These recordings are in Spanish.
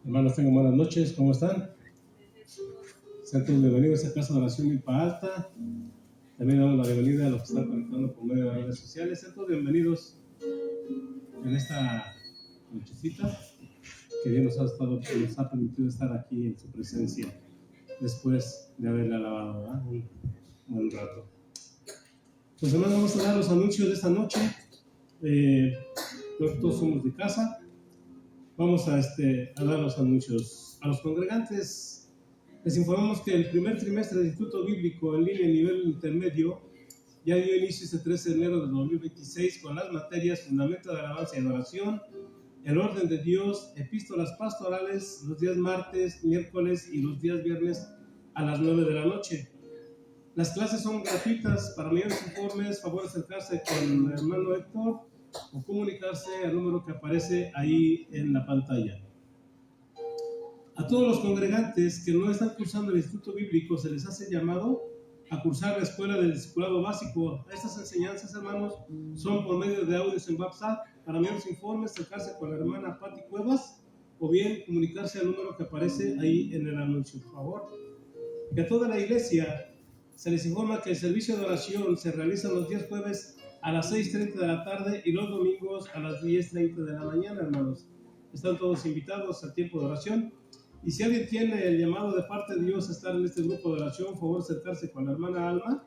Hermanos, tengan buenas noches, ¿cómo están? Sean todos bienvenidos a Casa de Oración Milpa Alta. También damos la bienvenida a los que están conectando por medio de las redes sociales. Sean todos bienvenidos en esta nochecita que Dios nos ha permitido estar aquí en su presencia después de haberle alabado, ¿verdad? Un buen rato. Pues hermanos, vamos a dar los anuncios de esta noche. Todos somos de casa. Vamos a dar los anuncios. A los congregantes les informamos que el primer trimestre del Instituto Bíblico en línea a nivel intermedio ya dio inicio este 13 de enero de 2026 con las materias Fundamento de Alabanza y Adoración, El Orden de Dios, Epístolas Pastorales, los días martes, miércoles y los días viernes a las 9 de la noche. Las clases son gratuitas. Para mayores informes, favor acercarse con el hermano Héctor o comunicarse al número que aparece ahí en la pantalla. A todos los congregantes que no están cursando el Instituto Bíblico se les hace llamado a cursar la Escuela del Discipulado Básico. Estas enseñanzas, hermanos, son por medio de audios en WhatsApp. Para mayores informes, acercarse con la hermana Patti Cuevas o bien comunicarse al número que aparece ahí en el anuncio, por favor. Que a toda la iglesia se les informa que el servicio de oración se realiza los días jueves a las 6:30 de la tarde y los domingos a las 10:30 de la mañana, hermanos. Están todos invitados al tiempo de oración. Y si alguien tiene el llamado de parte de Dios a estar en este grupo de oración, por favor acercarse con la hermana Alma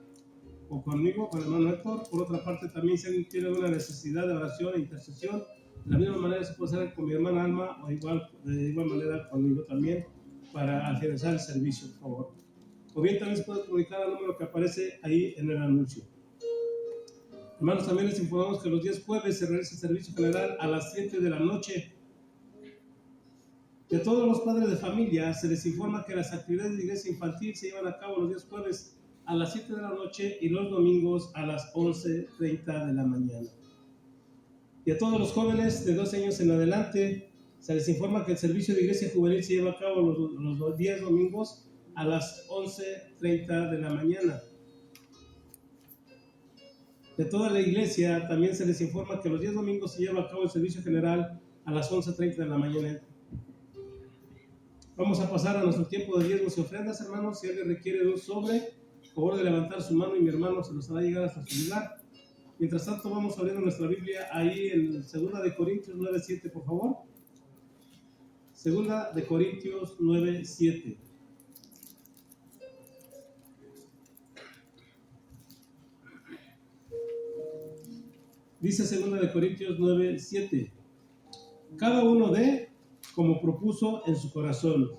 o conmigo, con el hermano Héctor. Por otra parte, también si alguien tiene una necesidad de oración e intercesión, de la misma manera se puede hacer con mi hermana Alma o de igual manera conmigo también para afianzar el servicio, por favor. O bien también se puede comunicar al número que aparece ahí en el anuncio. Hermanos, también les informamos que los días jueves se realiza el servicio general a las 7 de la noche. De todos los padres de familia se les informa que las actividades de iglesia infantil se llevan a cabo los días jueves a las 7 de la noche y los domingos a las 11:30 de la mañana. Y a todos los jóvenes de 12 años en adelante se les informa que el servicio de iglesia juvenil se lleva a cabo los días domingos a las 11:30 de la mañana. De toda la iglesia también se les informa que los días domingos se lleva a cabo el servicio general a las 11:30 de la mañana. Vamos a pasar a nuestro tiempo de diezmos y ofrendas, hermanos. Si alguien requiere de un sobre, por favor de levantar su mano y mi hermano se los hará llegar hasta su lugar. Mientras tanto, vamos abriendo nuestra Biblia ahí en 2 de Corintios 9:7, por favor. 2 de Corintios 9:7. Dice 2 de Corintios 9:7. Cada uno dé como propuso en su corazón,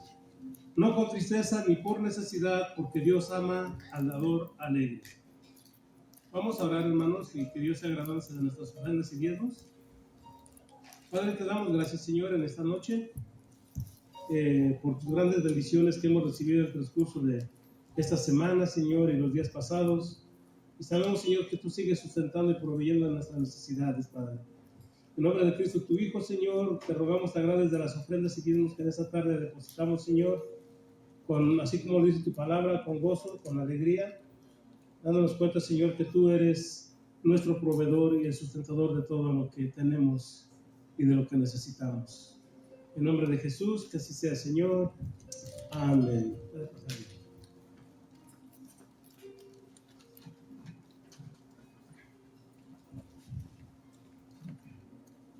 no con tristeza ni por necesidad, porque Dios ama al dador alegre. Vamos a orar, hermanos, y que Dios se agradezca de nuestras ofrendas y diezmos. Padre, te damos gracias, Señor, en esta noche por tus grandes bendiciones que hemos recibido en el transcurso de esta semana, Señor, y los días pasados. Y sabemos, Señor, que tú sigues sustentando y proveyendo nuestras necesidades, Padre. En nombre de Cristo, tu Hijo, Señor, te rogamos, te agrades de las ofrendas y diezmos que en esta tarde depositamos, Señor, así como lo dice tu palabra, con gozo, con alegría, dándonos cuenta, Señor, que tú eres nuestro proveedor y el sustentador de todo lo que tenemos y de lo que necesitamos. En nombre de Jesús, que así sea, Señor. Amén.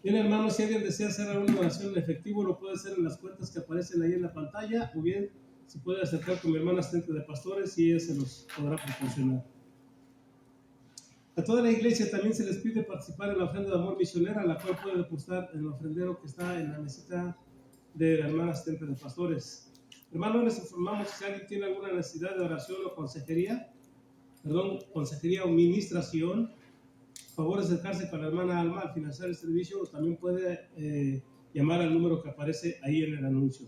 Bien, hermanos, si alguien desea hacer alguna donación en efectivo, lo puede hacer en las cuentas que aparecen ahí en la pantalla, o bien se puede acercar con mi hermana asistente de pastores y ella se los podrá proporcionar. A toda la iglesia también se les pide participar en la ofrenda de amor misionera, la cual puede depositar en el ofrendero que está en la mesita de la hermana asistente de pastores. Hermanos, les informamos que si alguien tiene alguna necesidad de oración o consejería o ministración, favor de acercarse con la hermana Alma al finalizar el servicio, o también puede llamar al número que aparece ahí en el anuncio.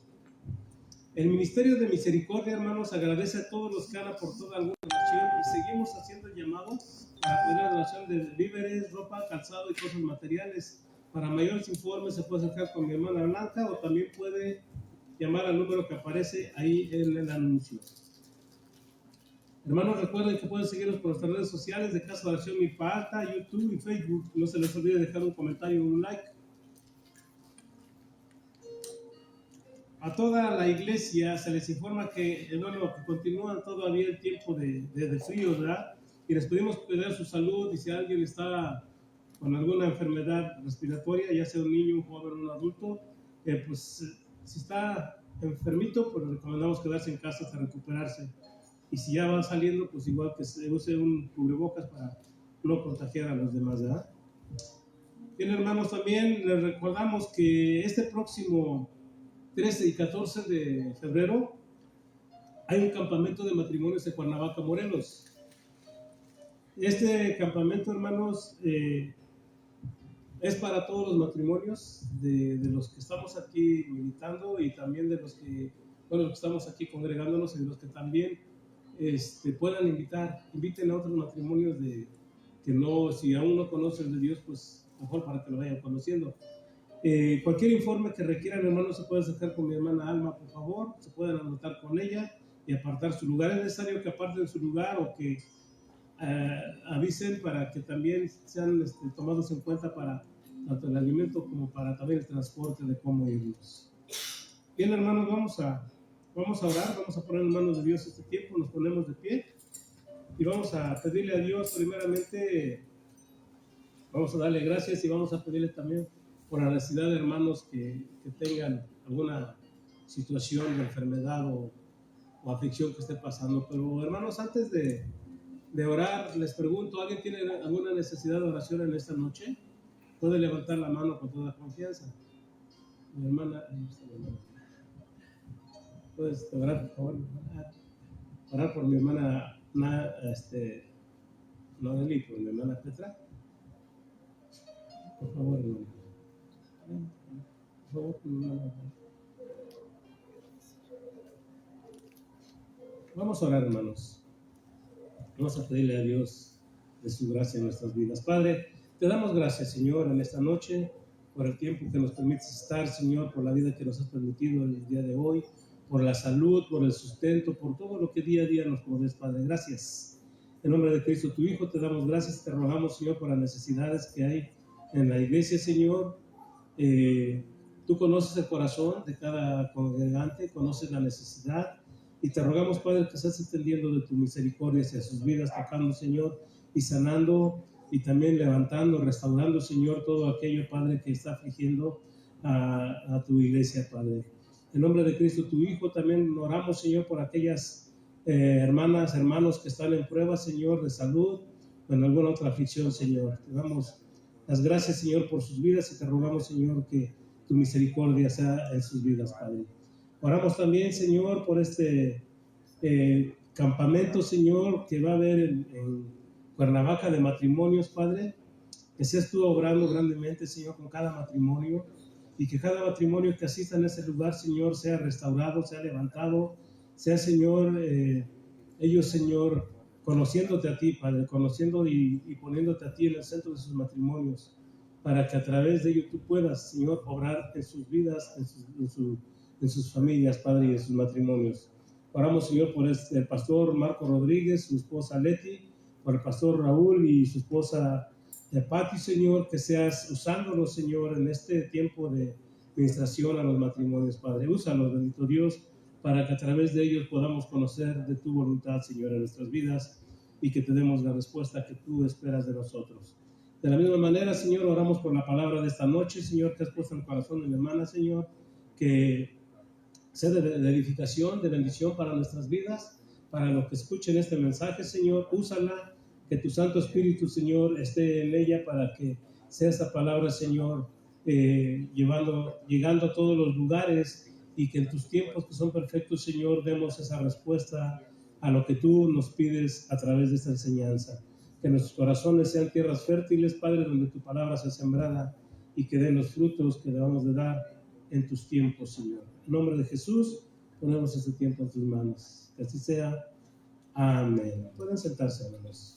El Ministerio de Misericordia, hermanos, agradece a todos los que han aportado alguna donación y seguimos haciendo el llamado para poder la donación de víveres, ropa, calzado y cosas materiales. Para mayores informes se puede acercar con mi hermana Blanca o también puede llamar al número que aparece ahí en el anuncio. Hermanos, recuerden que pueden seguirnos por nuestras redes sociales de Casa de Oración Milpa Alta, YouTube y Facebook. No se les olvide dejar un comentario y un like. a toda la iglesia se les informa que, bueno, que continúa todavía el tiempo de frío, ¿verdad? Y les pedimos cuidar su salud, y si alguien está con alguna enfermedad respiratoria, ya sea un niño, un joven, un adulto, pues si está enfermito, pues recomendamos quedarse en casa hasta recuperarse. Y si ya va saliendo, pues igual que se use un cubrebocas para no contagiar a los demás, ¿verdad? Bien, hermanos, también les recordamos que este próximo 13 y 14 de febrero hay un campamento de matrimonios en Cuernavaca, Morelos. Este campamento, hermanos, es para todos los matrimonios de los que estamos aquí militando, y también de los que, bueno, los que estamos aquí congregándonos, y de los que también puedan inviten a otros matrimonios que no, si aún no conocen de Dios, pues mejor para que lo vayan conociendo. Cualquier informe que requieran, hermanos, se puede acercar con mi hermana Alma, por favor, se pueden anotar con ella y apartar su lugar. Es necesario que aparten su lugar o que avisen para que también sean tomados en cuenta para tanto el alimento como para también el transporte de cómo irnos. Bien, hermanos, vamos a orar, vamos a poner en manos de Dios este tiempo, nos ponemos de pie y vamos a pedirle a Dios primeramente, vamos a darle gracias y vamos a pedirle también por la necesidad de hermanos que tengan alguna situación de enfermedad o aflicción que esté pasando. Pero hermanos, antes de orar, les pregunto, ¿alguien tiene alguna necesidad de oración en esta noche? Puede levantar la mano con toda confianza. Mi hermana, puedes orar, por favor, orar por mi hermana Noeli, por mi hermana Petra. Por favor, hermano. Por favor, mi hermana. Vamos a orar, hermanos. Vamos a pedirle a Dios de su gracia en nuestras vidas. Padre, te damos gracias, Señor, en esta noche, por el tiempo que nos permites estar, Señor, por la vida que nos has permitido el día de hoy, por la salud, por el sustento, por todo lo que día a día nos provees, Padre. Gracias. En nombre de Cristo, tu Hijo, te damos gracias, te rogamos, Señor, por las necesidades que hay en la iglesia, Señor. Tú conoces el corazón de cada congregante, conoces la necesidad, y te rogamos, Padre, que estés extendiendo de tu misericordia hacia sus vidas, tocando, Señor, y sanando, y también levantando, restaurando, Señor, todo aquello, Padre, que está afligiendo a tu iglesia, Padre. En nombre de Cristo, tu Hijo, también oramos, Señor, por aquellas hermanas, hermanos que están en prueba, Señor, de salud o en alguna otra aflicción, Señor. Te damos las gracias, Señor, por sus vidas, y te rogamos, Señor, que tu misericordia sea en sus vidas, Padre. Oramos también, Señor, por este campamento, Señor, que va a haber en Cuernavaca de matrimonios, Padre. Que seas tú obrando grandemente, Señor, con cada matrimonio, y que cada matrimonio que asista en ese lugar, Señor, sea restaurado, sea levantado, sea, Señor, ellos, Señor, conociéndote a ti, Padre, conociendo y poniéndote a ti en el centro de sus matrimonios, para que a través de ello tú puedas, Señor, obrar en sus vidas, en sus familias, Padre, y en sus matrimonios. Oramos, Señor, por el pastor Marco Rodríguez, su esposa Leti, por el pastor Raúl y su esposa Pati, Señor, que seas usándolos, Señor, en este tiempo de ministración a los matrimonios, Padre. Úsalos, bendito Dios, para que a través de ellos podamos conocer de tu voluntad, Señor, en nuestras vidas, y que te demos la respuesta que tú esperas de nosotros. De la misma manera, Señor, oramos por la palabra de esta noche, Señor, que has puesto en el corazón de mi hermana, Señor, que sea de edificación, de bendición para nuestras vidas, para los que escuchen este mensaje, Señor. Úsala, que tu Santo Espíritu, Señor, esté en ella para que sea esta palabra, Señor, llegando a todos los lugares, y que en tus tiempos que son perfectos, Señor, demos esa respuesta a lo que tú nos pides a través de esta enseñanza. Que nuestros corazones sean tierras fértiles, Padre, donde tu palabra sea sembrada y que den los frutos que debamos de dar en tus tiempos, Señor. En nombre de Jesús, ponemos este tiempo en tus manos. Que así sea. Amén. Pueden sentarse, hermanos.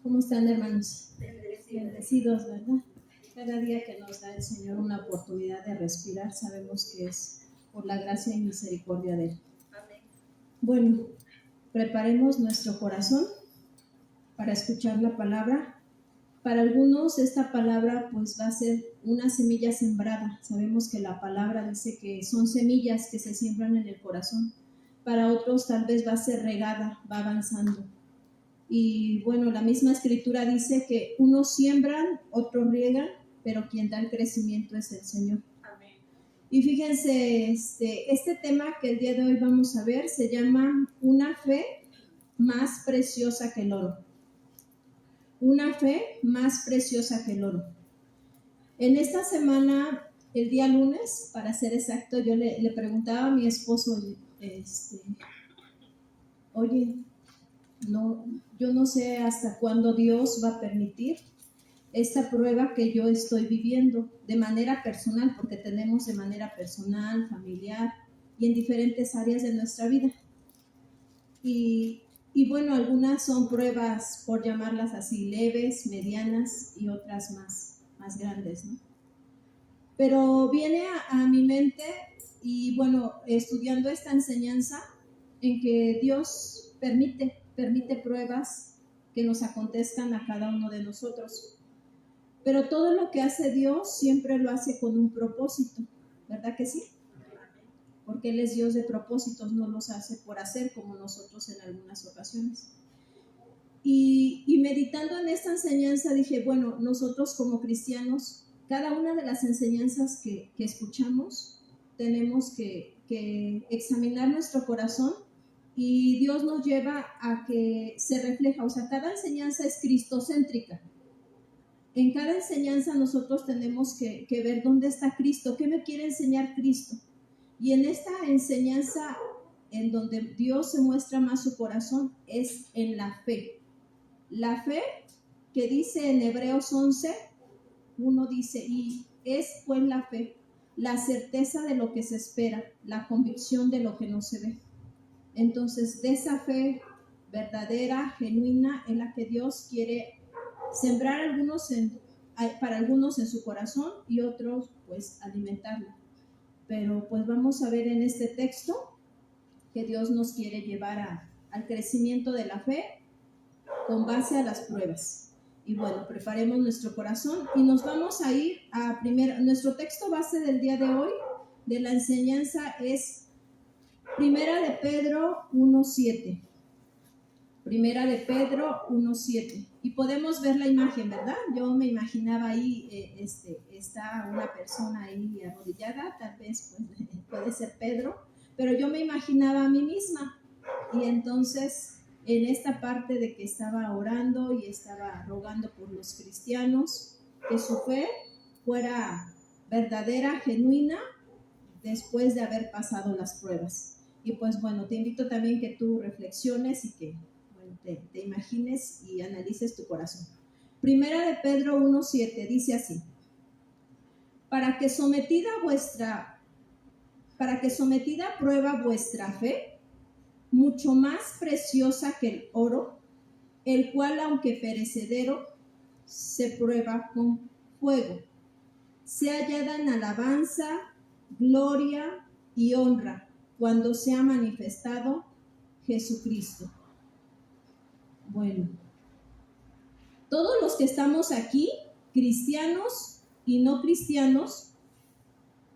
¿Cómo están, hermanos? Bendecidos, ¿verdad? Cada día que nos da el Señor una oportunidad de respirar, sabemos que es por la gracia y misericordia de Él. Amén. Bueno, preparemos nuestro corazón para escuchar la palabra. Para algunos esta palabra pues va a ser una semilla sembrada. Sabemos que la palabra dice que son semillas que se siembran en el corazón. Para otros tal vez va a ser regada, va avanzando. Y bueno, la misma escritura dice que unos siembran, otros riegan, pero quien da el crecimiento es el Señor. Amén. Y fíjense, este tema que el día de hoy vamos a ver se llama una fe más preciosa que el oro. Una fe más preciosa que el oro. En esta semana, el día lunes, para ser exacto, yo le preguntaba a mi esposo, oye, yo no sé hasta cuándo Dios va a permitir esta prueba que yo estoy viviendo de manera personal, porque tenemos de manera personal, familiar y en diferentes áreas de nuestra vida. Y bueno, algunas son pruebas, por llamarlas así, leves, medianas y otras más grandes, ¿no? Pero viene a mi mente, y bueno, estudiando esta enseñanza, en que Dios permite pruebas que nos acontezcan a cada uno de nosotros. Pero todo lo que hace Dios siempre lo hace con un propósito, ¿verdad que sí? Porque Él es Dios de propósitos, no los hace por hacer como nosotros en algunas ocasiones. Y meditando en esta enseñanza dije, bueno, nosotros como cristianos, cada una de las enseñanzas que escuchamos, tenemos que examinar nuestro corazón, y Dios nos lleva a que se refleja, o sea, cada enseñanza es cristocéntrica. En cada enseñanza nosotros tenemos que ver dónde está Cristo, qué me quiere enseñar Cristo. Y en esta enseñanza, en donde Dios se muestra más su corazón, es en la fe. La fe que dice en Hebreos 11:1 dice, y es pues la fe, la certeza de lo que se espera, la convicción de lo que no se ve. Entonces, de esa fe verdadera, genuina, es la que Dios quiere sembrar para algunos en su corazón y otros pues alimentarla. Pero pues vamos a ver en este texto que Dios nos quiere llevar al crecimiento de la fe con base a las pruebas. Y bueno, preparemos nuestro corazón y nos vamos a ir a nuestro texto base del día de hoy, de la enseñanza, es Primera de Pedro 1:7. Primera de Pedro 1:7. Y podemos ver la imagen, ¿verdad? Yo me imaginaba ahí, está una persona ahí arrodillada, tal vez pues, puede ser Pedro, pero yo me imaginaba a mí misma. Y entonces, en esta parte de que estaba orando y estaba rogando por los cristianos, que su fe fuera verdadera, genuina, después de haber pasado las pruebas. Y pues bueno, te invito también que tú reflexiones y que te imagines y analices tu corazón. Primera de Pedro 1:7 dice así: para que sometida a prueba vuestra fe, mucho más preciosa que el oro, el cual aunque perecedero, se prueba con fuego, sea hallada en alabanza, gloria y honra cuando sea manifestado Jesucristo. Bueno, todos los que estamos aquí, cristianos y no cristianos,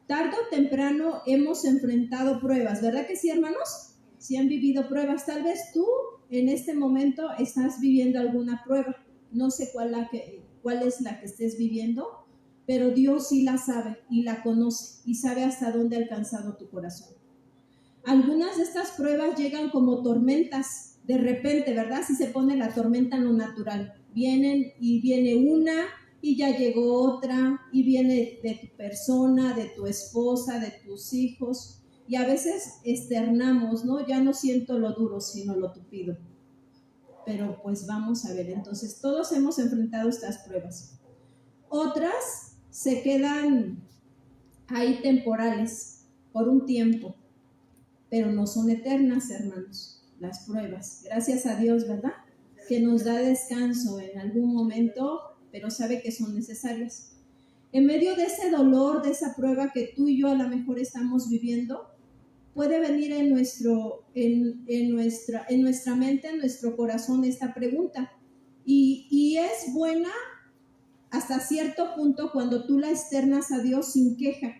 tarde o temprano hemos enfrentado pruebas, ¿verdad que sí, hermanos? Sí han vivido pruebas. Tal vez tú en este momento estás viviendo alguna prueba. No sé cuál es la que estés viviendo, pero Dios sí la sabe y la conoce y sabe hasta dónde ha alcanzado tu corazón. Algunas de estas pruebas llegan como tormentas de repente, ¿verdad? Si se pone la tormenta en lo natural. Viene una y ya llegó otra, y viene de tu persona, de tu esposa, de tus hijos, y a veces externamos, ¿no? Ya no siento lo duro, sino lo tupido. Pero pues vamos a ver, entonces todos hemos enfrentado estas pruebas. Otras se quedan ahí temporales, por un tiempo, pero no son eternas, hermanos, las pruebas. Gracias a Dios, ¿verdad? que nos da descanso en algún momento, pero sabe que son necesarias. En medio de ese dolor, de esa prueba que tú y yo a lo mejor estamos viviendo, puede venir en nuestra mente, en nuestro corazón esta pregunta. Y es buena hasta cierto punto cuando tú la externas a Dios sin queja.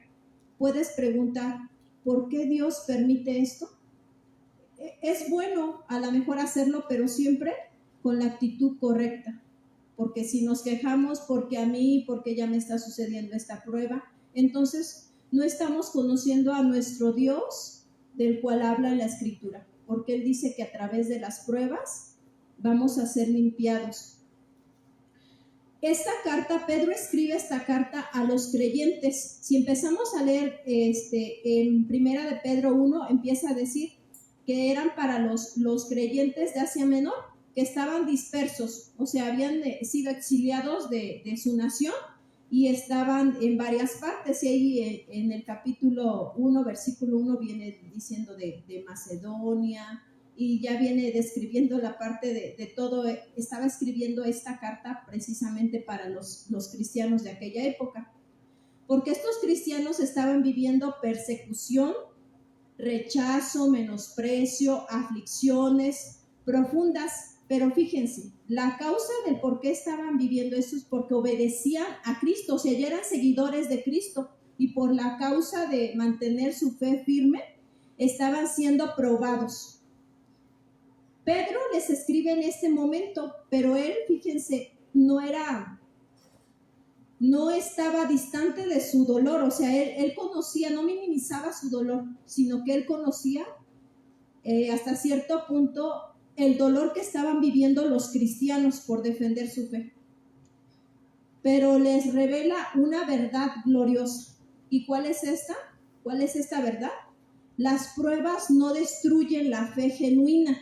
Puedes preguntar, ¿por qué Dios permite esto? Es bueno a lo mejor hacerlo, pero siempre con la actitud correcta. Porque si nos quejamos porque a mí, porque ya me está sucediendo esta prueba, entonces no estamos conociendo a nuestro Dios del cual habla la Escritura, porque Él dice que a través de las pruebas vamos a ser limpiados. Esta carta, Pedro escribe esta carta a los creyentes. Si empezamos a leer en Primera de Pedro 1, empieza a decir que eran para los creyentes de Asia Menor, que estaban dispersos, o sea, habían sido exiliados de su nación y estaban en varias partes. Y ahí en el capítulo 1, versículo 1, viene diciendo de Macedonia, y ya viene describiendo la parte de todo. Estaba escribiendo esta carta precisamente para los cristianos de aquella época, porque estos cristianos estaban viviendo persecución, rechazo, menosprecio, aflicciones profundas. Pero fíjense, la causa del por qué estaban viviendo esto es porque obedecían a Cristo, o sea, ya eran seguidores de Cristo, y por la causa de mantener su fe firme, estaban siendo probados. Pedro les escribe en este momento, pero él, fíjense, no estaba distante de su dolor, o sea, él conocía, no minimizaba su dolor, sino que él conocía hasta cierto punto el dolor que estaban viviendo los cristianos por defender su fe. Pero les revela una verdad gloriosa. ¿Y cuál es esta? ¿Cuál es esta verdad? Las pruebas no destruyen la fe genuina.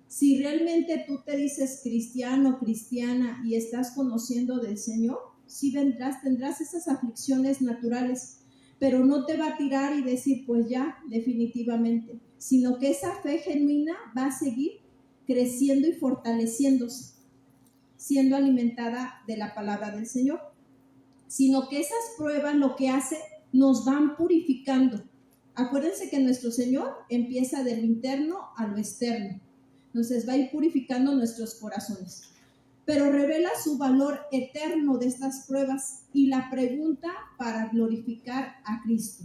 Si realmente tú te dices cristiano, cristiana y estás conociendo del Señor, sí tendrás esas aflicciones naturales, pero no te va a tirar y decir, pues ya, definitivamente, sino que esa fe genuina va a seguir creciendo y fortaleciéndose, siendo alimentada de la palabra del Señor, sino que esas pruebas lo que hace, nos van purificando. Acuérdense que nuestro Señor empieza de lo interno a lo externo. Entonces va a ir purificando nuestros corazones, pero revela su valor eterno de estas pruebas y la pregunta para glorificar a Cristo.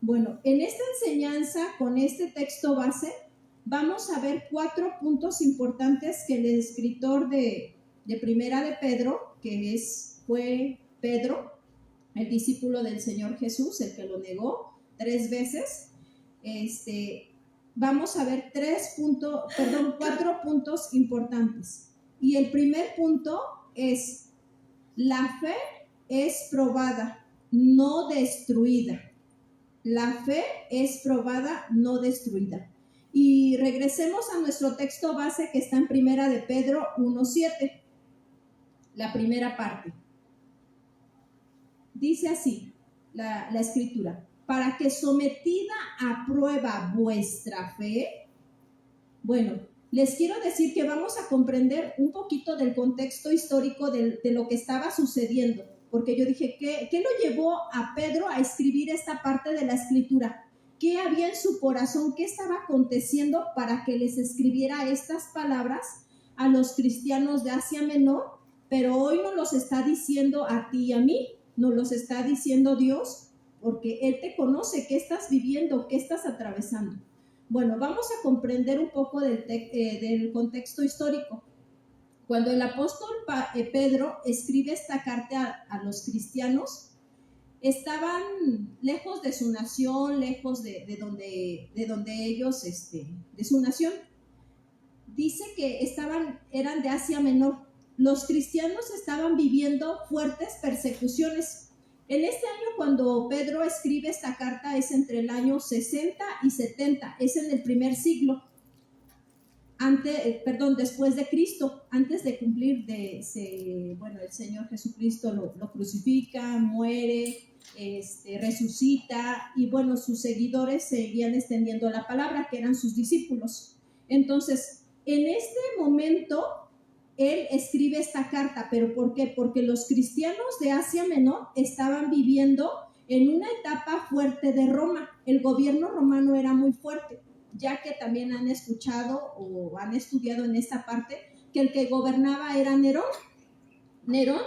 Bueno, en esta enseñanza, con este texto base, vamos a ver 4 puntos importantes que el escritor de Primera de Pedro, que fue Pedro, el discípulo del Señor Jesús, el que lo negó 3 veces, vamos a ver 4 puntos importantes. Y el primer punto es: la fe es probada, no destruida. La fe es probada, no destruida. Y regresemos a nuestro texto base que está en Primera de Pedro 1:7, la primera parte. Dice así la escritura: para que sometida a prueba vuestra fe. Bueno, les quiero decir que vamos a comprender un poquito del contexto histórico de lo que estaba sucediendo, porque yo dije, ¿qué lo llevó a Pedro a escribir esta parte de la escritura? ¿Qué había en su corazón? ¿Qué estaba aconteciendo para que les escribiera estas palabras a los cristianos de Asia Menor? Pero hoy nos los está diciendo a ti y a mí, nos los está diciendo Dios, porque Él te conoce, qué estás viviendo, qué estás atravesando. Bueno, vamos a comprender un poco del contexto histórico. Cuando el apóstol Pedro escribe esta carta a los cristianos, estaban lejos de su nación, lejos de donde ellos, de su nación. Dice que eran de Asia Menor. Los cristianos estaban viviendo fuertes persecuciones. En este año, cuando Pedro escribe esta carta, es entre el año 60 y 70, es en el primer siglo, después de Cristo, antes de cumplir el Señor Jesucristo lo crucifica, muere, resucita, y bueno, sus seguidores seguían extendiendo la palabra, que eran sus discípulos. Entonces, en este momento, él escribe esta carta. ¿Pero por qué? Porque los cristianos de Asia Menor estaban viviendo en una etapa fuerte de Roma. El gobierno romano era muy fuerte, ya que también han escuchado o han estudiado en esta parte que el que gobernaba era Nerón. Nerón,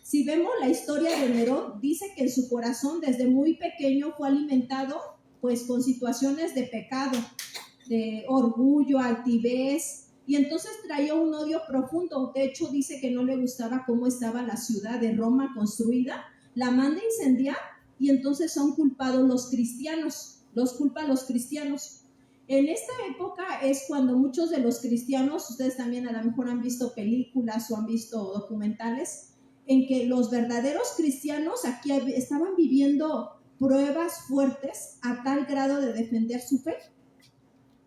si vemos la historia de Nerón, dice que en su corazón desde muy pequeño fue alimentado pues con situaciones de pecado, de orgullo, altivez, y entonces traía un odio profundo. De hecho, dice que no le gustaba cómo estaba la ciudad de Roma construida, la manda a incendiar, y entonces son culpados los cristianos, los culpa a los cristianos. En esta época es cuando muchos de los cristianos, ustedes también a lo mejor han visto películas o han visto documentales, en que los verdaderos cristianos aquí estaban viviendo pruebas fuertes a tal grado de defender su fe.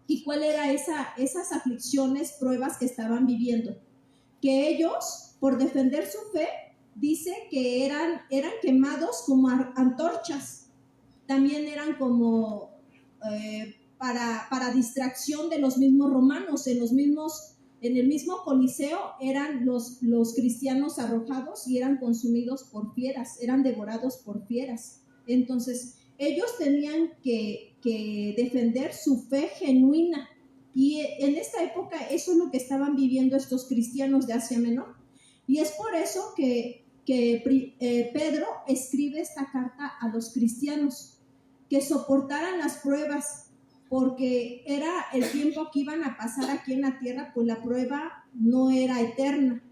¿Y cuál era esas aflicciones, pruebas que estaban viviendo? Que ellos, por defender su fe, dice que eran quemados como antorchas. También eran como para distracción de los mismos romanos. En el mismo Coliseo eran los cristianos arrojados y eran consumidos por fieras, eran devorados por fieras. Entonces, ellos tenían que defender su fe genuina. Y en esta época eso es lo que estaban viviendo estos cristianos de Asia Menor. Y es por eso que Pedro escribe esta carta a los cristianos, que soportaran las pruebas, porque era el tiempo que iban a pasar aquí en la tierra, pues la prueba no era eterna,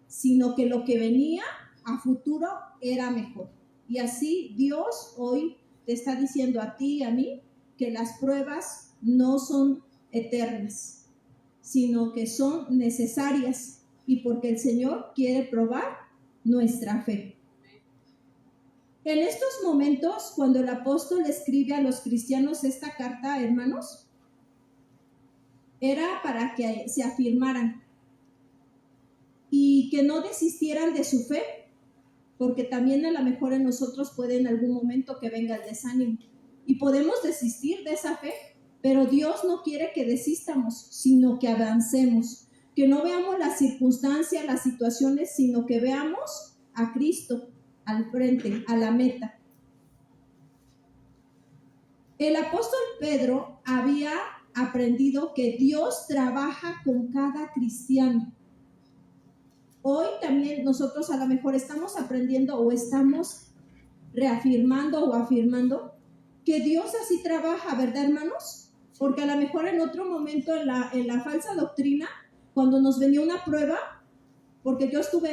sino que lo que venía a futuro era mejor. Y así Dios hoy te está diciendo a ti y a mí que las pruebas no son eternas, sino que son necesarias, y porque el Señor quiere probar nuestra fe. En estos momentos, cuando el apóstol escribe a los cristianos esta carta, hermanos, era para que se afirmaran y que no desistieran de su fe, porque también a lo mejor en nosotros puede en algún momento que venga el desánimo y podemos desistir de esa fe, pero Dios no quiere que desistamos, sino que avancemos, que no veamos las circunstancias, las situaciones, sino que veamos a Cristo al frente, a la meta. El apóstol Pedro había aprendido que Dios trabaja con cada cristiano. Hoy también nosotros a lo mejor estamos aprendiendo o estamos reafirmando o afirmando que Dios así trabaja, ¿verdad, hermanos? Porque a lo mejor en otro momento en la falsa doctrina, cuando nos venía una prueba, porque yo estuve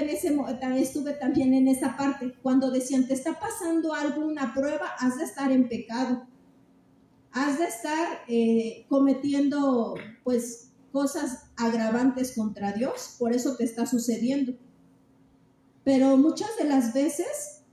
también en esa parte, cuando decían, te está pasando algo, una prueba, has de estar en pecado, has de estar cometiendo pues cosas agravantes contra Dios, por eso te está sucediendo. Pero muchas de las veces,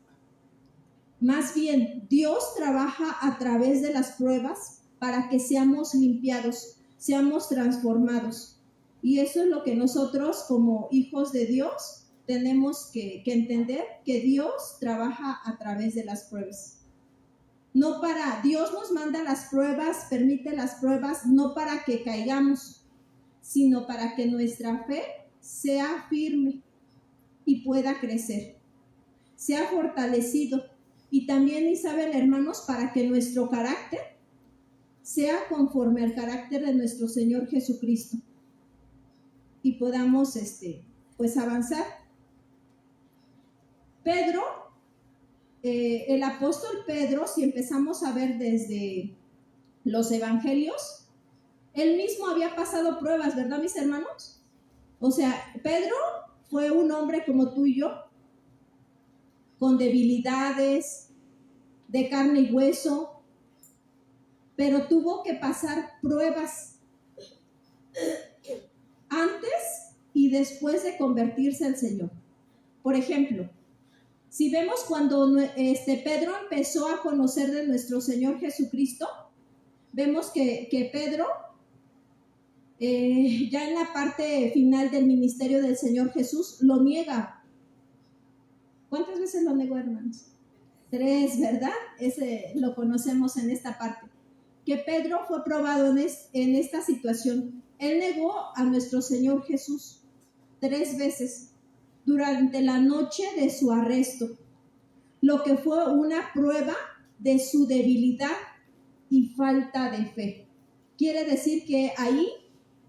más bien, Dios trabaja a través de las pruebas para que seamos limpiados, seamos transformados. Y eso es lo que nosotros como hijos de Dios tenemos que entender, que Dios trabaja a través de las pruebas. Dios nos manda las pruebas, permite las pruebas, no para que caigamos, sino para que nuestra fe sea firme y pueda crecer, sea fortalecido. Y también, Isabel, hermanos, para que nuestro carácter sea conforme al carácter de nuestro Señor Jesucristo y podamos pues avanzar. Pedro, el apóstol Pedro, si empezamos a ver desde los evangelios, él mismo había pasado pruebas, ¿verdad, mis hermanos? O sea, Pedro fue un hombre como tú y yo, con debilidades, de carne y hueso, pero tuvo que pasar pruebas antes y después de convertirse al Señor. Por ejemplo, si vemos cuando Pedro empezó a conocer de nuestro Señor Jesucristo, vemos que Pedro, ya en la parte final del ministerio del Señor Jesús, lo niega. ¿Cuántas veces lo negó, hermanos? 3, ¿verdad? Ese lo conocemos en esta parte. Que Pedro fue probado en esta situación. Él negó a nuestro Señor Jesús. 3 veces durante la noche de su arresto, lo que fue una prueba de su debilidad y falta de fe. Quiere decir que ahí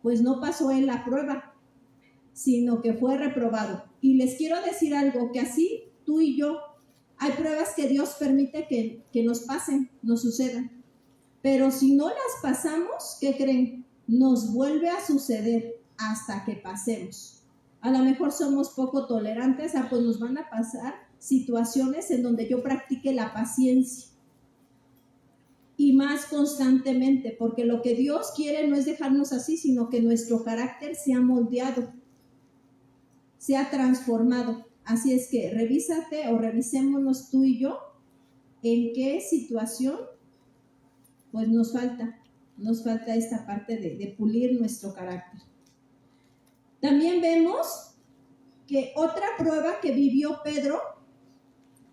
pues no pasó en la prueba, sino que fue reprobado. Y les quiero decir algo, que así tú y yo, hay pruebas que Dios permite que nos pasen, nos sucedan. Pero si no las pasamos, ¿qué creen? Nos vuelve a suceder hasta que pasemos. A lo mejor somos poco tolerantes, pues nos van a pasar situaciones en donde yo practique la paciencia. Y más constantemente, porque lo que Dios quiere no es dejarnos así, sino que nuestro carácter sea moldeado, sea transformado. Así es que revísate o revisémonos tú y yo en qué situación pues nos falta esta parte de pulir nuestro carácter. También vemos que otra prueba que vivió Pedro,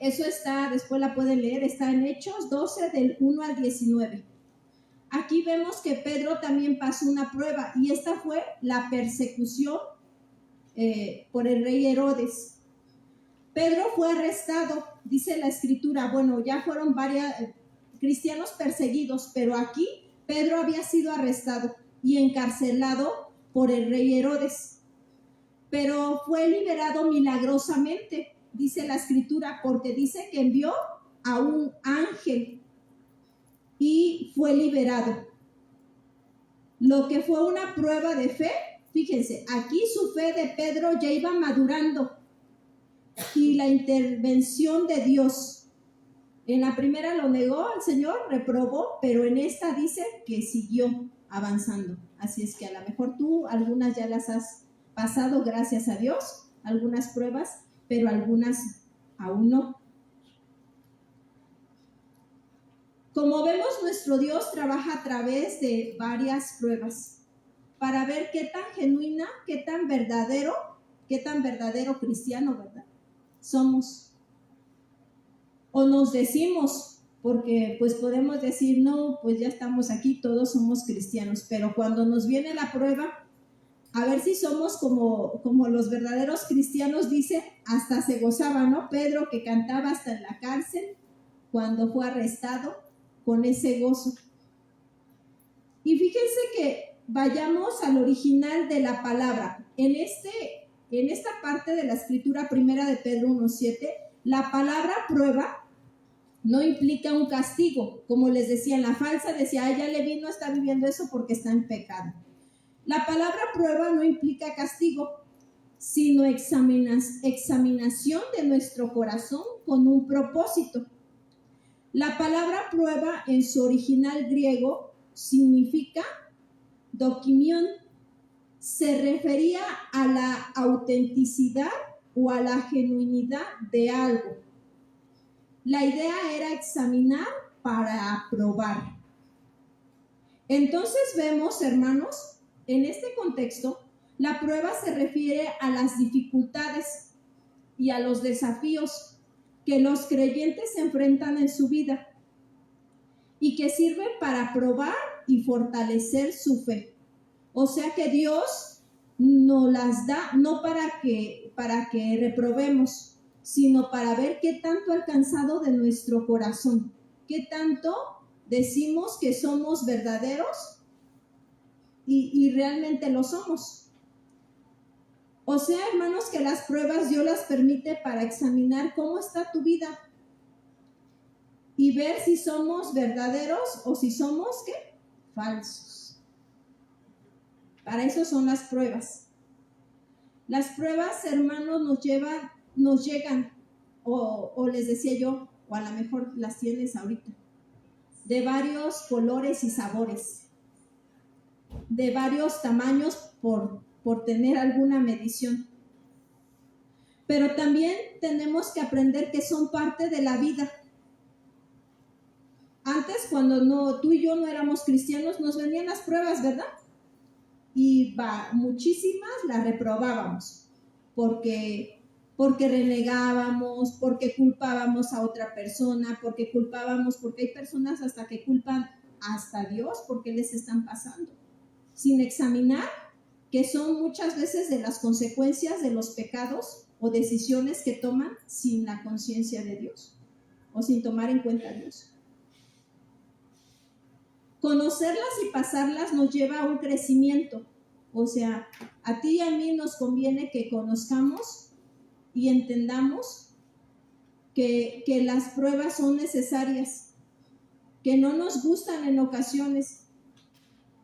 eso está, después la pueden leer, está en Hechos 12 del 1 al 19. Aquí vemos que Pedro también pasó una prueba y esta fue la persecución por el rey Herodes. Pedro fue arrestado, dice la escritura, bueno, ya fueron varios cristianos perseguidos, pero aquí Pedro había sido arrestado y encarcelado por el rey Herodes, pero fue liberado milagrosamente, dice la escritura, porque dice que envió a un ángel y fue liberado. Lo que fue una prueba de fe, fíjense, aquí su fe de Pedro ya iba madurando y la intervención de Dios. En la primera lo negó al Señor, reprobó, pero en esta dice que siguió avanzando. Así es que a lo mejor tú algunas ya las has pasado, gracias a Dios, algunas pruebas, pero algunas aún no. Como vemos, nuestro Dios trabaja a través de varias pruebas para ver qué tan genuina, qué tan verdadero cristiano, ¿verdad? Somos. O nos decimos, porque pues podemos decir, no, pues ya estamos aquí, todos somos cristianos, pero cuando nos viene la prueba, a ver si somos como los verdaderos cristianos, dice, hasta se gozaba, ¿no? Pedro, que cantaba hasta en la cárcel, cuando fue arrestado, con ese gozo. Y fíjense que vayamos al original de la palabra. En esta parte de la escritura primera de Pedro 1:7, la palabra prueba no implica un castigo. Como les decía, en la falsa decía, ya le vino, está viviendo eso porque está en pecado. La palabra prueba no implica castigo, sino examinación de nuestro corazón con un propósito. La palabra prueba en su original griego significa dokimion. Se refería a la autenticidad o a la genuinidad de algo. La idea era examinar para probar. Entonces vemos, hermanos, en este contexto, la prueba se refiere a las dificultades y a los desafíos que los creyentes se enfrentan en su vida y que sirven para probar y fortalecer su fe. O sea que Dios nos las da no para que reprobemos, sino para ver qué tanto ha alcanzado de nuestro corazón, qué tanto decimos que somos verdaderos y realmente lo somos. O sea, hermanos, que las pruebas Dios las permite para examinar cómo está tu vida y ver si somos verdaderos o si somos, ¿qué? Falsos. Para eso son las pruebas. Las pruebas, hermanos, nos llegan, o les decía yo, o a lo mejor las tienes ahorita, de varios colores y sabores, de varios tamaños por tener alguna medición. Pero también tenemos que aprender que son parte de la vida. Antes, cuando tú y yo no éramos cristianos, nos venían las pruebas, ¿verdad? Y muchísimas las reprobábamos porque renegábamos, porque culpábamos a otra persona, porque hay personas hasta que culpan hasta Dios porque les están pasando, sin examinar que son muchas veces de las consecuencias de los pecados o decisiones que toman sin la conciencia de Dios o sin tomar en cuenta a Dios. Conocerlas y pasarlas nos lleva a un crecimiento. O sea, a ti y a mí nos conviene que conozcamos y entendamos que las pruebas son necesarias, que no nos gustan en ocasiones,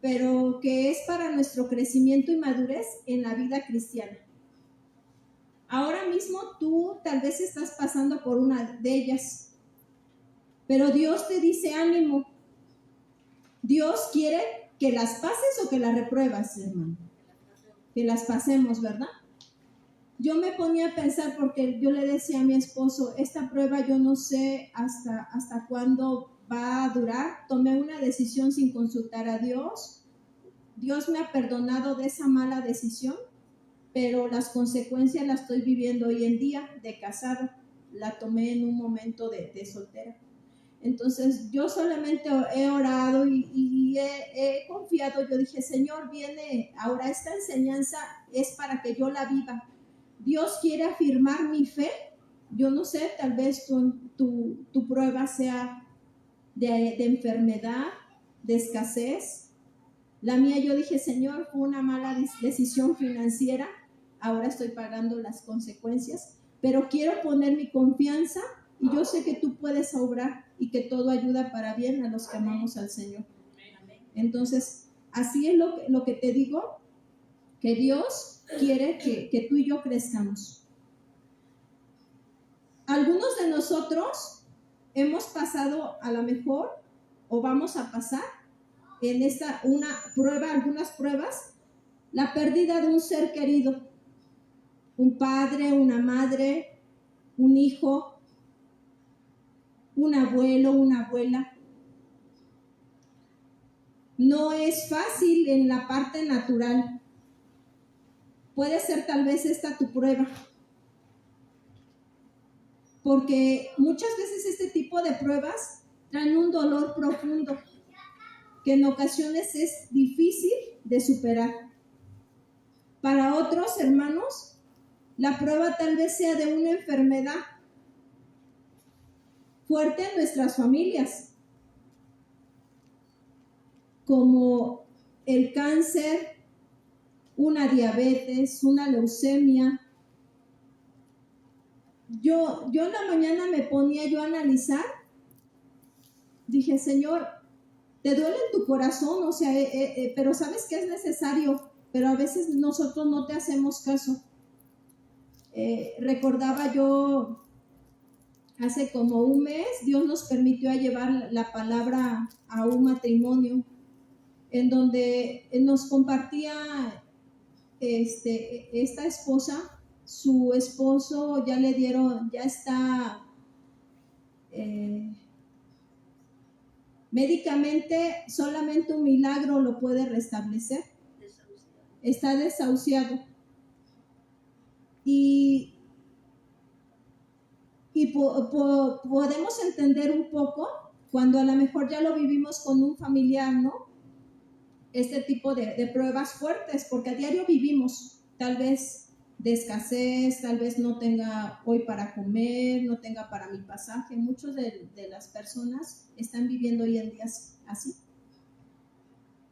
pero que es para nuestro crecimiento y madurez en la vida cristiana. Ahora mismo tú tal vez estás pasando por una de ellas, pero Dios te dice ánimo. Dios quiere que las pases o que las repruebas, hermano. Que las pasemos, ¿verdad? Yo me ponía a pensar porque yo le decía a mi esposo, esta prueba yo no sé hasta cuándo va a durar. Tomé una decisión sin consultar a Dios. Dios me ha perdonado de esa mala decisión, pero las consecuencias las estoy viviendo hoy en día de casada. La tomé en un momento de soltera. Entonces yo solamente he orado y he confiado. Yo dije, Señor, viene ahora esta enseñanza, es para que yo la viva. Dios quiere afirmar mi fe. Yo no sé, tal vez tu prueba sea de enfermedad, de escasez. La mía, yo dije, Señor, fue una mala decisión financiera. Ahora estoy pagando las consecuencias, pero quiero poner mi confianza y yo sé que tú puedes obrar y que todo ayuda para bien a los que amamos al Señor. Entonces, así es lo que te digo, que Dios quiere que tú y yo crezcamos. Algunos de nosotros hemos pasado a lo mejor o vamos a pasar en algunas pruebas, la pérdida de un ser querido, un padre, una madre, un hijo, un abuelo, una abuela. No es fácil en la parte natural. Puede ser tal vez esta tu prueba. Porque muchas veces este tipo de pruebas traen un dolor profundo que en ocasiones es difícil de superar. Para otros hermanos, la prueba tal vez sea de una enfermedad fuerte en nuestras familias, como el cáncer, una diabetes, una leucemia. Yo en la mañana me ponía yo a analizar, dije, Señor, te duele en tu corazón, o sea, pero sabes que es necesario, pero a veces nosotros no te hacemos caso. Recordaba yo, hace como un mes, Dios nos permitió llevar la palabra a un matrimonio, en donde nos compartía esta esposa, su esposo ya está médicamente, solamente un milagro lo puede restablecer. Está desahuciado. Y podemos entender un poco cuando a lo mejor ya lo vivimos con un familiar, ¿no? Este tipo de pruebas fuertes, porque a diario vivimos, tal vez de escasez, tal vez no tenga hoy para comer, no tenga para mi pasaje. Muchas de las personas están viviendo hoy en día así.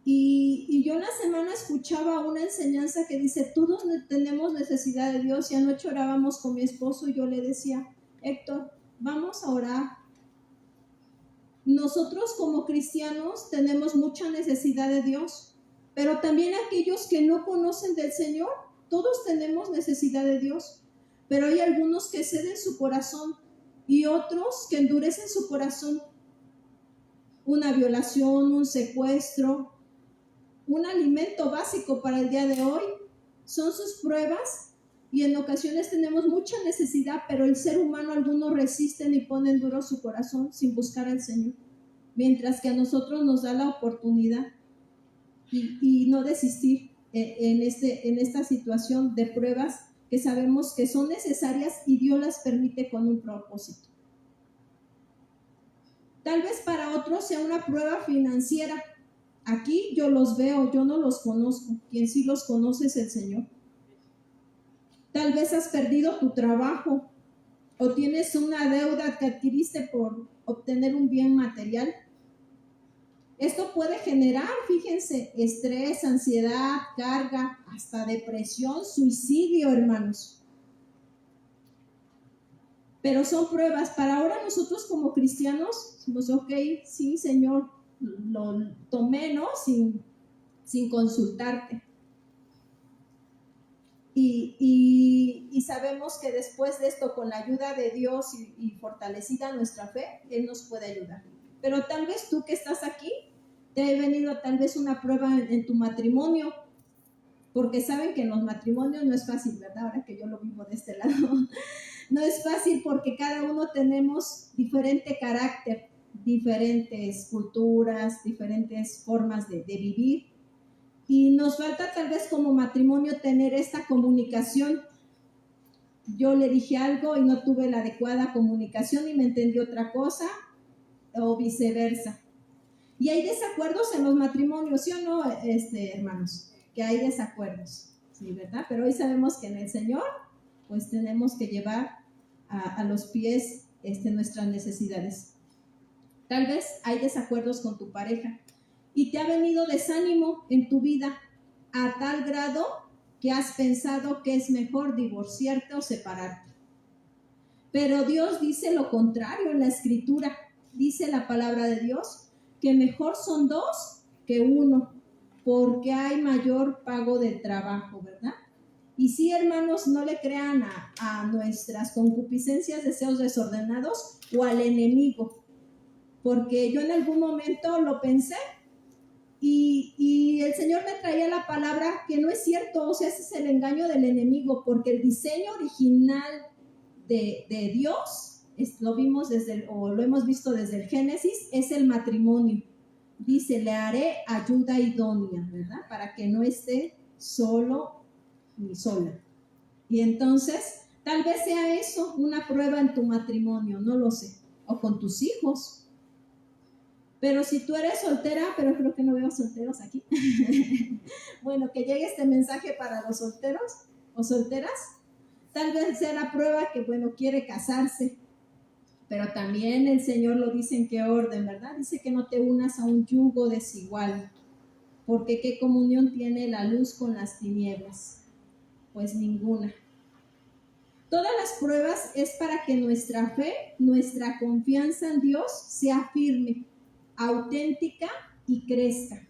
Y yo en la semana escuchaba una enseñanza que dice, todos tenemos necesidad de Dios, y anoche orábamos con mi esposo y yo le decía, Héctor, vamos a orar. Nosotros como cristianos tenemos mucha necesidad de Dios, pero también aquellos que no conocen del Señor, todos tenemos necesidad de Dios, pero hay algunos que ceden su corazón y otros que endurecen su corazón. Una violación, un secuestro, un alimento básico para el día de hoy, son sus pruebas. Y en ocasiones tenemos mucha necesidad, pero el ser humano, algunos resisten y ponen duro su corazón sin buscar al Señor. Mientras que a nosotros nos da la oportunidad y no desistir en esta situación de pruebas que sabemos que son necesarias y Dios las permite con un propósito. Tal vez para otros sea una prueba financiera. Aquí yo los veo, yo no los conozco. Quien sí los conoce es el Señor. Tal vez has perdido tu trabajo o tienes una deuda que adquiriste por obtener un bien material. Esto puede generar, fíjense, estrés, ansiedad, carga, hasta depresión, suicidio, hermanos. Pero son pruebas. Para ahora nosotros como cristianos, pues ok, sí, Señor, lo tomé, ¿no? Sin consultarte. Y sabemos que después de esto, con la ayuda de Dios y fortalecida nuestra fe, Él nos puede ayudar. Pero tal vez tú que estás aquí, te ha venido tal vez una prueba en tu matrimonio, porque saben que en los matrimonios no es fácil, ¿verdad? Ahora que yo lo vivo de este lado. No es fácil porque cada uno tenemos diferente carácter, diferentes culturas, diferentes formas de vivir. Y nos falta tal vez como matrimonio tener esta comunicación. Yo le dije algo y no tuve la adecuada comunicación y me entendió otra cosa, o viceversa. Y hay desacuerdos en los matrimonios, ¿sí o no, hermanos? Que hay desacuerdos, ¿sí, verdad? Pero hoy sabemos que en el Señor, pues tenemos que llevar a los pies nuestras necesidades. Tal vez hay desacuerdos con tu pareja y te ha venido desánimo en tu vida a tal grado que has pensado que es mejor divorciarte o separarte. Pero Dios dice lo contrario en la Escritura. Dice la palabra de Dios que mejor son dos que uno, porque hay mayor pago de trabajo, ¿verdad? Y sí, hermanos, no le crean a nuestras concupiscencias, deseos desordenados o al enemigo, porque yo en algún momento lo pensé y el Señor me traía la palabra que no es cierto, o sea, ese es el engaño del enemigo, porque el diseño original de Dios, lo vimos lo hemos visto desde el Génesis, es el matrimonio. Dice, le haré ayuda idónea, ¿verdad? Para que no esté solo ni sola. Y entonces, tal vez sea eso una prueba en tu matrimonio, no lo sé, o con tus hijos. Pero si tú eres soltera, pero creo que no veo solteros aquí. Bueno, que llegue este mensaje para los solteros o solteras. Tal vez sea la prueba que, bueno, quiere casarse. Pero también el Señor lo dice en qué orden, ¿verdad? Dice que no te unas a un yugo desigual. Porque ¿qué comunión tiene la luz con las tinieblas? Pues ninguna. Todas las pruebas es para que nuestra fe, nuestra confianza en Dios sea firme, auténtica y crezca.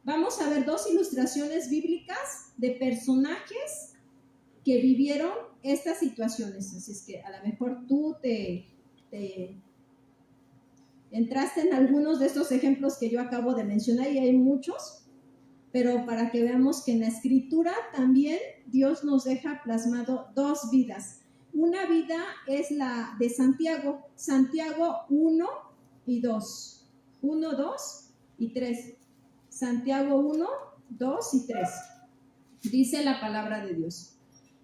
Vamos a ver dos ilustraciones bíblicas de personajes que vivieron estas situaciones. Así es que a lo mejor tú te entraste en algunos de estos ejemplos que yo acabo de mencionar, y hay muchos, pero para que veamos que en la Escritura también Dios nos deja plasmado dos vidas. Una vida es la de Santiago, Santiago 1 y 2, 1, 2 y 3. Santiago 1, 2 y 3. Dice la palabra de Dios.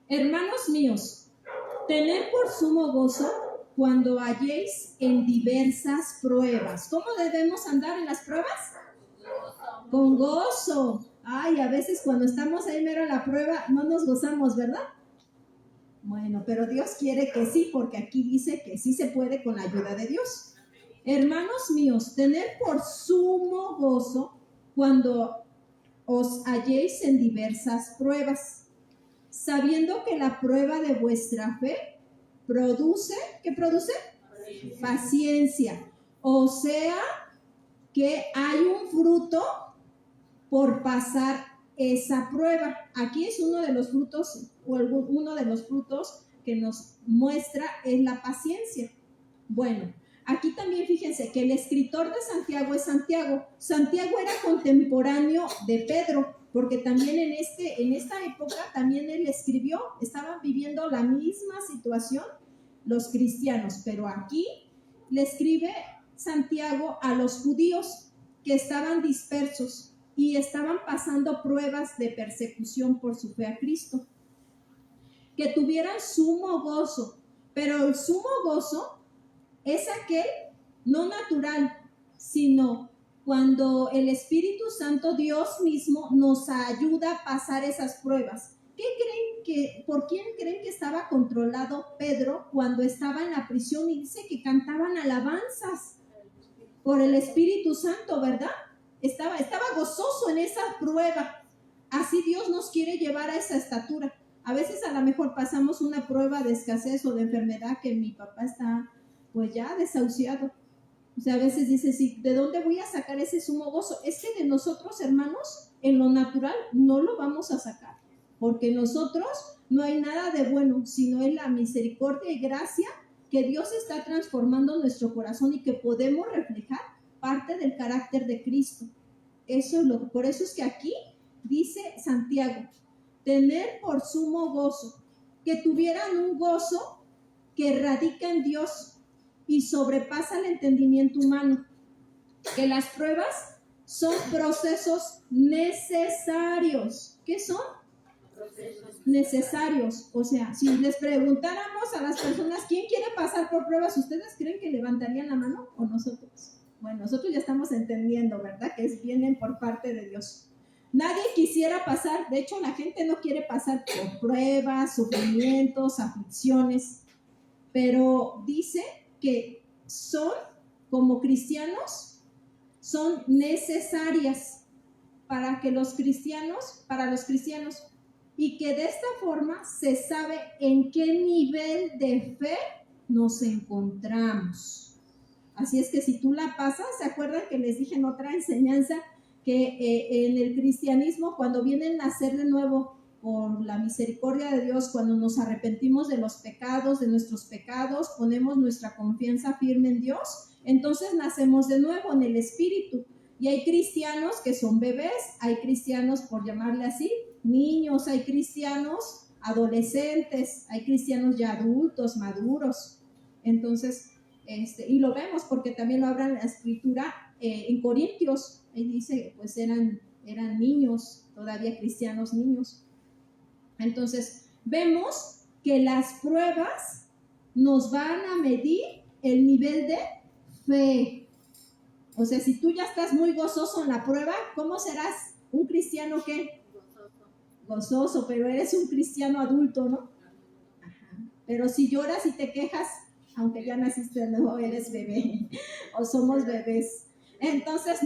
Hermanos míos, tened por sumo gozo cuando halléis en diversas pruebas. ¿Cómo debemos andar en las pruebas? Con gozo. Ay, a veces cuando estamos ahí mero en la prueba no nos gozamos, ¿verdad? Bueno, pero Dios quiere que sí, porque aquí dice que sí se puede con la ayuda de Dios. Hermanos míos, tened por sumo gozo cuando os halléis en diversas pruebas, sabiendo que la prueba de vuestra fe produce, ¿qué produce? Paciencia. O sea, que hay un fruto por pasar esa prueba. Aquí es uno de los frutos, uno de los frutos que nos muestra es la paciencia. Bueno, aquí también fíjense que el escritor de Santiago es Santiago. Santiago era contemporáneo de Pedro, porque también en esta época también él escribió, estaban viviendo la misma situación los cristianos, pero aquí le escribe Santiago a los judíos que estaban dispersos y estaban pasando pruebas de persecución por su fe a Cristo, que tuvieran sumo gozo, pero el sumo gozo es aquel no natural, sino cuando el Espíritu Santo, Dios mismo, nos ayuda a pasar esas pruebas. ¿Por quién creen que estaba controlado Pedro cuando estaba en la prisión? Y dice que cantaban alabanzas por el Espíritu Santo, ¿verdad? Estaba gozoso en esa prueba. Así Dios nos quiere llevar a esa estatura. A veces a lo mejor pasamos una prueba de escasez o de enfermedad, que mi papá está pues ya desahuciado. O sea, a veces dice, sí, ¿de dónde voy a sacar ese sumo gozo? Es que de nosotros, hermanos, en lo natural no lo vamos a sacar, porque nosotros no hay nada de bueno, sino en la misericordia y gracia que Dios está transformando nuestro corazón y que podemos reflejar parte del carácter de Cristo. Por eso es que aquí dice Santiago, tener por sumo gozo, que tuvieran un gozo que radica en Dios y sobrepasa el entendimiento humano, que las pruebas son procesos necesarios. ¿Qué son? Necesarios. O sea, si les preguntáramos a las personas quién quiere pasar por pruebas, ¿ustedes creen que levantarían la mano o nosotros? Bueno, nosotros ya estamos entendiendo, ¿verdad? Que vienen por parte de Dios. Nadie quisiera pasar, de hecho la gente no quiere pasar por pruebas, sufrimientos, aflicciones, pero dice que son, como cristianos, son necesarias para los cristianos, y que de esta forma se sabe en qué nivel de fe nos encontramos. Así es que si tú la pasas, ¿se acuerdan que les dije en otra enseñanza que en el cristianismo, cuando vienen a nacer de nuevo por la misericordia de Dios, cuando nos arrepentimos de los pecados, de nuestros pecados, ponemos nuestra confianza firme en Dios, entonces nacemos de nuevo en el Espíritu? Y hay cristianos que son bebés, hay cristianos, por llamarle así, niños, hay cristianos adolescentes, hay cristianos ya adultos, maduros. Entonces, y lo vemos porque también lo habla en la Escritura en Corintios, ahí dice, pues eran niños, todavía cristianos niños. Entonces, vemos que las pruebas nos van a medir el nivel de fe. O sea, si tú ya estás muy gozoso en la prueba, ¿cómo serás? ¿Un cristiano qué? Gozoso, pero eres un cristiano adulto, ¿no? Ajá. Pero si lloras y te quejas, aunque ya naciste de nuevo, eres bebé, o somos bebés. Entonces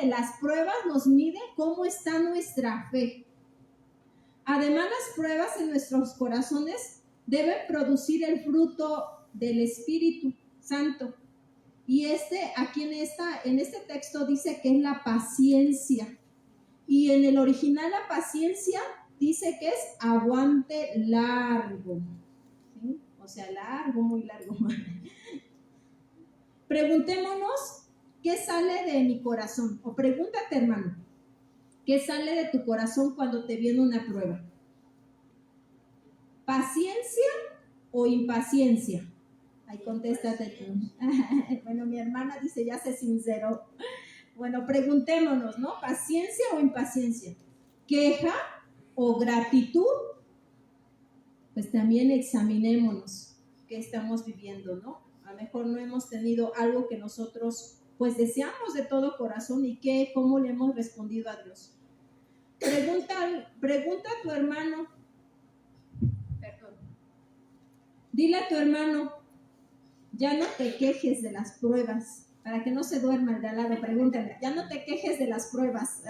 las pruebas nos miden cómo está nuestra fe. Además, las pruebas en nuestros corazones deben producir el fruto del Espíritu Santo. Y aquí en este texto dice que es la paciencia. Y en el original la paciencia dice que es aguante largo. ¿Sí? O sea, largo, muy largo. Preguntémonos, ¿qué sale de mi corazón? O pregúntate, hermano, ¿qué sale de tu corazón cuando te viene una prueba? ¿Paciencia o impaciencia? Ahí contéstate tú. Bueno, mi hermana dice, ya se sinceró. Bueno, preguntémonos, ¿no? ¿Paciencia o impaciencia? ¿Queja o gratitud? Pues también examinémonos qué estamos viviendo, ¿no? A lo mejor no hemos tenido algo que nosotros pues deseamos de todo corazón y cómo le hemos respondido a Dios. Pregunta a tu hermano, dile a tu hermano, ya no te quejes de las pruebas, para que no se duerma el de al lado, pregúntale, ya no te quejes de las pruebas.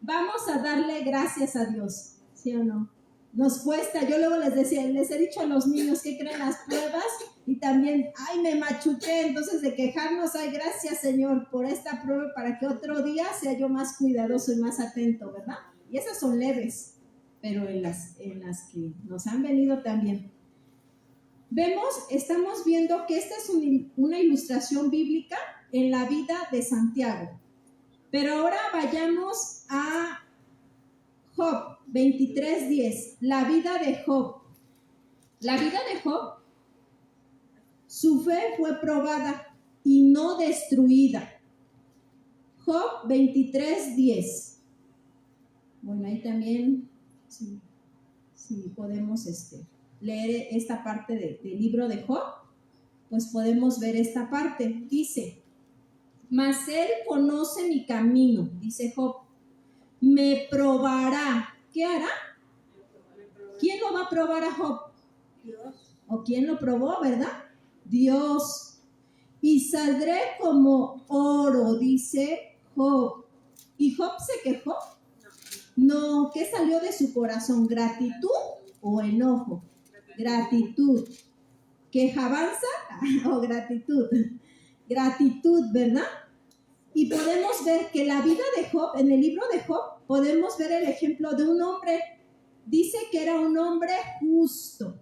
Vamos a darle gracias a Dios, ¿sí o no? Nos cuesta, yo luego les he dicho a los niños que creen las pruebas y también, ay, me machuqué, entonces de quejarnos, ay, gracias Señor por esta prueba para que otro día sea yo más cuidadoso y más atento, ¿verdad? Y esas son leves, pero en las que nos han venido también. Estamos viendo que esta es una ilustración bíblica en la vida de Santiago. Pero ahora vayamos a Job 23:10, la vida de Job. La vida de Job, su fe fue probada y no destruida. Job 23:10. Bueno, ahí también, sí podemos leer esta parte del libro de Job, pues podemos ver esta parte. Dice, Mas él conoce mi camino, dice Job. Me probará. ¿Qué hará? ¿Quién lo va a probar a Job? Dios. ¿O quién lo probó, verdad? Dios. Y saldré como oro, dice Job. ¿Y Job se quejó? No. ¿Qué salió de su corazón? ¿Gratitud o enojo? Gratitud. ¿Quejabanza o gratitud? Gratitud, ¿verdad? Y podemos ver que la vida de Job, en el libro de Job, podemos ver el ejemplo de un hombre. Dice que era un hombre justo,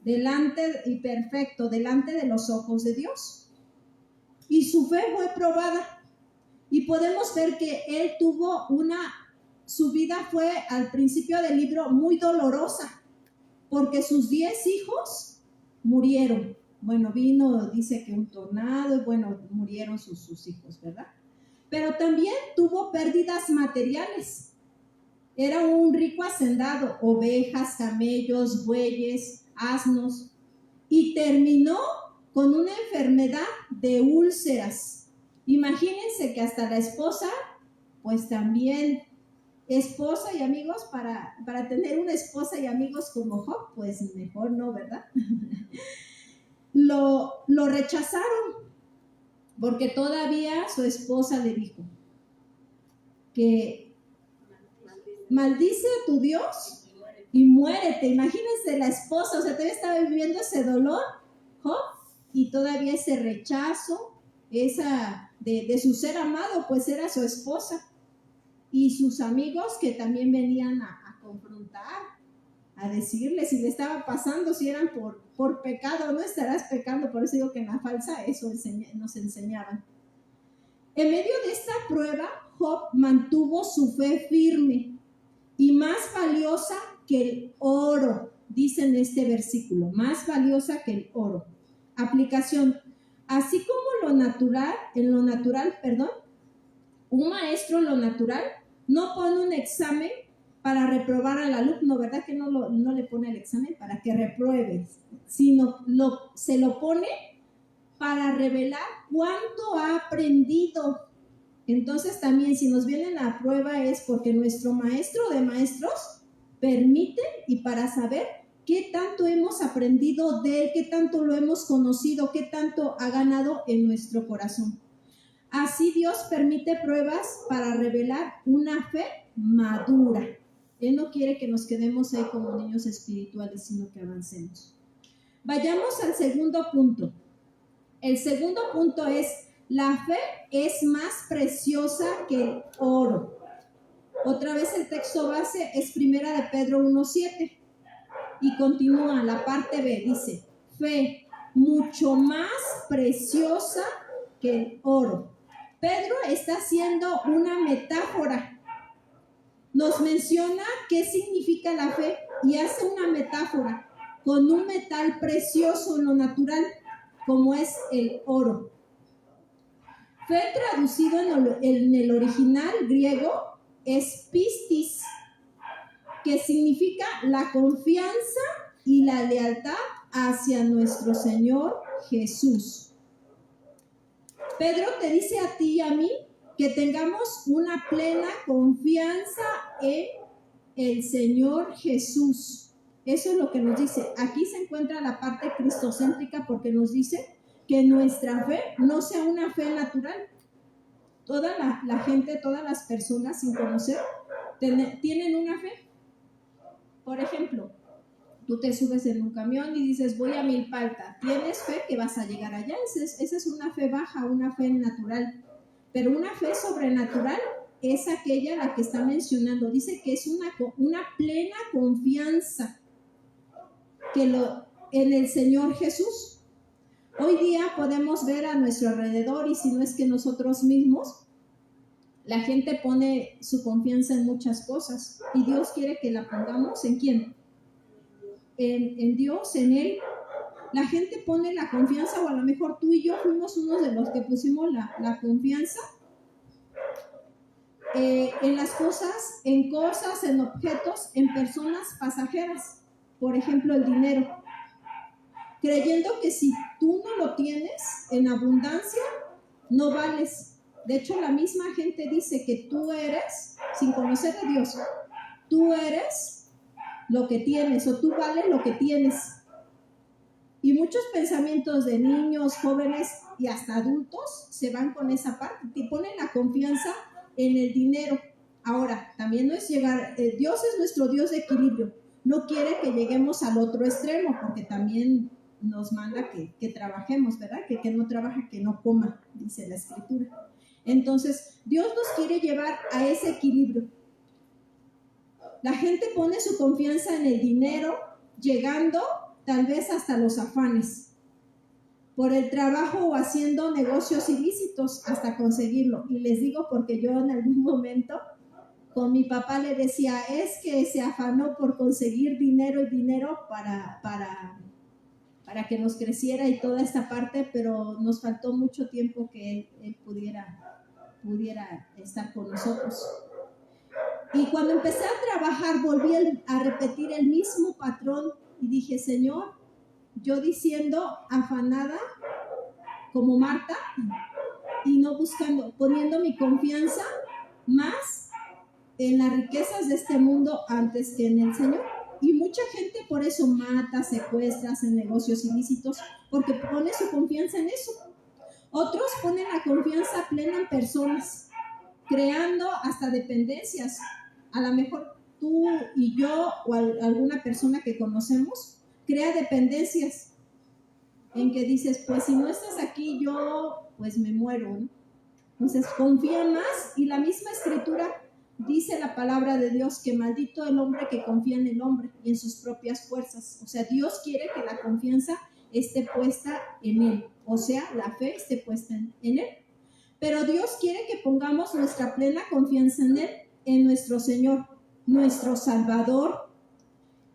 delante y perfecto, delante de los ojos de Dios. Y su fe fue probada. Y podemos ver que él tuvo su vida fue al principio del libro muy dolorosa, porque sus 10 hijos murieron. Bueno, dice que un tornado, y bueno, murieron sus hijos, ¿verdad? Pero también tuvo pérdidas materiales. Era un rico hacendado, ovejas, camellos, bueyes, asnos, y terminó con una enfermedad de úlceras. Imagínense que hasta la esposa, pues también, esposa y amigos, para tener una esposa y amigos como Job, pues mejor no, ¿verdad? Lo rechazaron, porque todavía su esposa le dijo que maldice a tu Dios y muérete. Imagínense la esposa, o sea, todavía estaba viviendo ese dolor, Job, y todavía ese rechazo, de su ser amado, pues era su esposa. Y sus amigos que también venían a confrontar, a decirle si le estaba pasando, si eran por pecado, no estarás pecando. Por eso digo que en la falsa eso nos enseñaban. En medio de esta prueba, Job mantuvo su fe firme y más valiosa que el oro, dice en este versículo, más valiosa que el oro. Aplicación: así como en lo natural, un maestro en lo natural no pone un examen para reprobar al alumno, ¿verdad? Que no le pone el examen para que repruebe, sino se lo pone para revelar cuánto ha aprendido. Entonces también, si nos viene la prueba, es porque nuestro maestro de maestros permite, y para saber qué tanto hemos aprendido de él, qué tanto lo hemos conocido, qué tanto ha ganado en nuestro corazón. Así Dios permite pruebas para revelar una fe madura. Él no quiere que nos quedemos ahí como niños espirituales, sino que avancemos. Vayamos al segundo punto. El segundo punto es: la fe es más preciosa que el oro. Otra vez el texto base es 1 de Pedro 1:7 y continúa la parte B, dice: fe mucho más preciosa que el oro. Pedro está haciendo una metáfora. Nos menciona qué significa la fe y hace una metáfora con un metal precioso en lo natural, como es el oro. Fe, traducido en el original griego, es pistis, que significa la confianza y la lealtad hacia nuestro Señor Jesús. Pedro te dice a ti y a mí que tengamos una plena confianza en el Señor Jesús. Eso es lo que nos dice. Aquí se encuentra la parte cristocéntrica, porque nos dice que nuestra fe no sea una fe natural. Toda la gente, todas las personas sin conocer, tienen una fe. Por ejemplo, tú te subes en un camión y dices: voy a Milpalta. Tienes fe que vas a llegar allá. Esa es una fe baja, una fe natural. Pero una fe sobrenatural es aquella la que está mencionando. Dice que es una plena confianza en el Señor Jesús. Hoy día podemos ver a nuestro alrededor, y si no es que nosotros mismos, la gente pone su confianza en muchas cosas, y Dios quiere que la pongamos ¿en quién? En Dios, en Él. La gente pone la confianza, o a lo mejor tú y yo fuimos unos de los que pusimos la confianza en las cosas, en objetos, en personas pasajeras. Por ejemplo, el dinero, creyendo que si tú no lo tienes en abundancia, no vales. De hecho, la misma gente dice que tú eres, sin conocer a Dios, tú eres lo que tienes o tú vales lo que tienes. Y muchos pensamientos de niños, jóvenes y hasta adultos se van con esa parte y ponen la confianza en el dinero. Ahora, también no es llegar, Dios es nuestro Dios de equilibrio. No quiere que lleguemos al otro extremo, porque también nos manda que trabajemos, ¿verdad? Que no trabaja, que no coma, dice la Escritura. Entonces, Dios nos quiere llevar a ese equilibrio. La gente pone su confianza en el dinero, llegando tal vez hasta los afanes, por el trabajo o haciendo negocios ilícitos hasta conseguirlo. Y les digo porque yo en algún momento con mi papá le decía, es que se afanó por conseguir dinero y dinero para que nos creciera y toda esta parte, pero nos faltó mucho tiempo que él pudiera estar con nosotros. Y cuando empecé a trabajar, volví a repetir el mismo patrón y dije, Señor, yo diciendo afanada como Marta y no buscando, poniendo mi confianza más en las riquezas de este mundo antes que en el Señor. Y mucha gente por eso mata, secuestra, hace negocios ilícitos, porque pone su confianza en eso. Otros ponen la confianza plena en personas, creando hasta dependencias. A lo mejor tú y yo o alguna persona que conocemos crea dependencias en que dices, pues si no estás aquí yo pues me muero, ¿no? Entonces confía más, y la misma Escritura dice, la palabra de Dios, que maldito el hombre que confía en el hombre y en sus propias fuerzas. O sea, Dios quiere que la confianza esté puesta en Él, o sea, la fe esté puesta en Él. Pero Dios quiere que pongamos nuestra plena confianza en Él, en nuestro Señor, nuestro Salvador,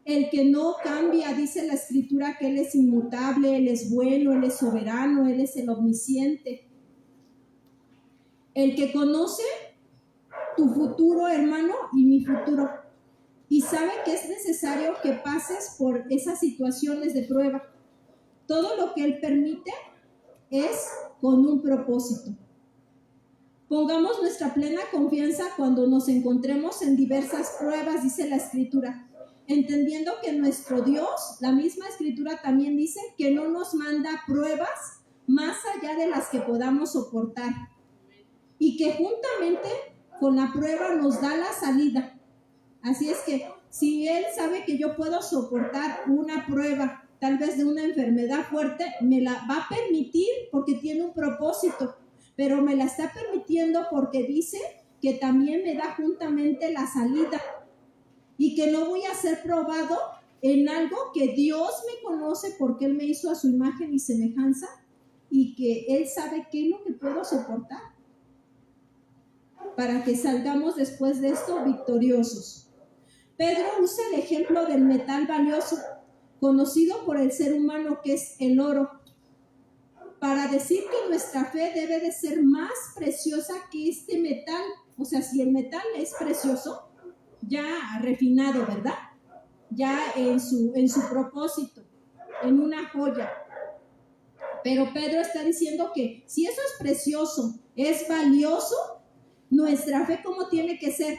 el que no cambia. Dice la Escritura que Él es inmutable, Él es bueno, Él es soberano, Él es el omnisciente. El que conoce tu futuro, hermano, y mi futuro, y sabe que es necesario que pases por esas situaciones de prueba. Todo lo que Él permite es con un propósito. Pongamos nuestra plena confianza cuando nos encontremos en diversas pruebas, dice la Escritura, entendiendo que nuestro Dios, la misma Escritura también dice que no nos manda pruebas más allá de las que podamos soportar, y que juntamente con la prueba nos da la salida. Así es que si Él sabe que yo puedo soportar una prueba, tal vez de una enfermedad fuerte, me la va a permitir porque tiene un propósito, pero me la está permitiendo porque dice que también me da juntamente la salida, y que no voy a ser probado en algo que Dios me conoce porque Él me hizo a su imagen y semejanza, y que Él sabe qué es lo que puedo soportar, para que salgamos después de esto victoriosos. Pedro usa el ejemplo del metal valioso, conocido por el ser humano, que es el oro, para decir que nuestra fe debe de ser más preciosa que este metal. O sea, si el metal es precioso, ya refinado, ¿verdad? Ya en su propósito, en una joya. Pero Pedro está diciendo que si eso es precioso, es valioso, nuestra fe, ¿cómo tiene que ser?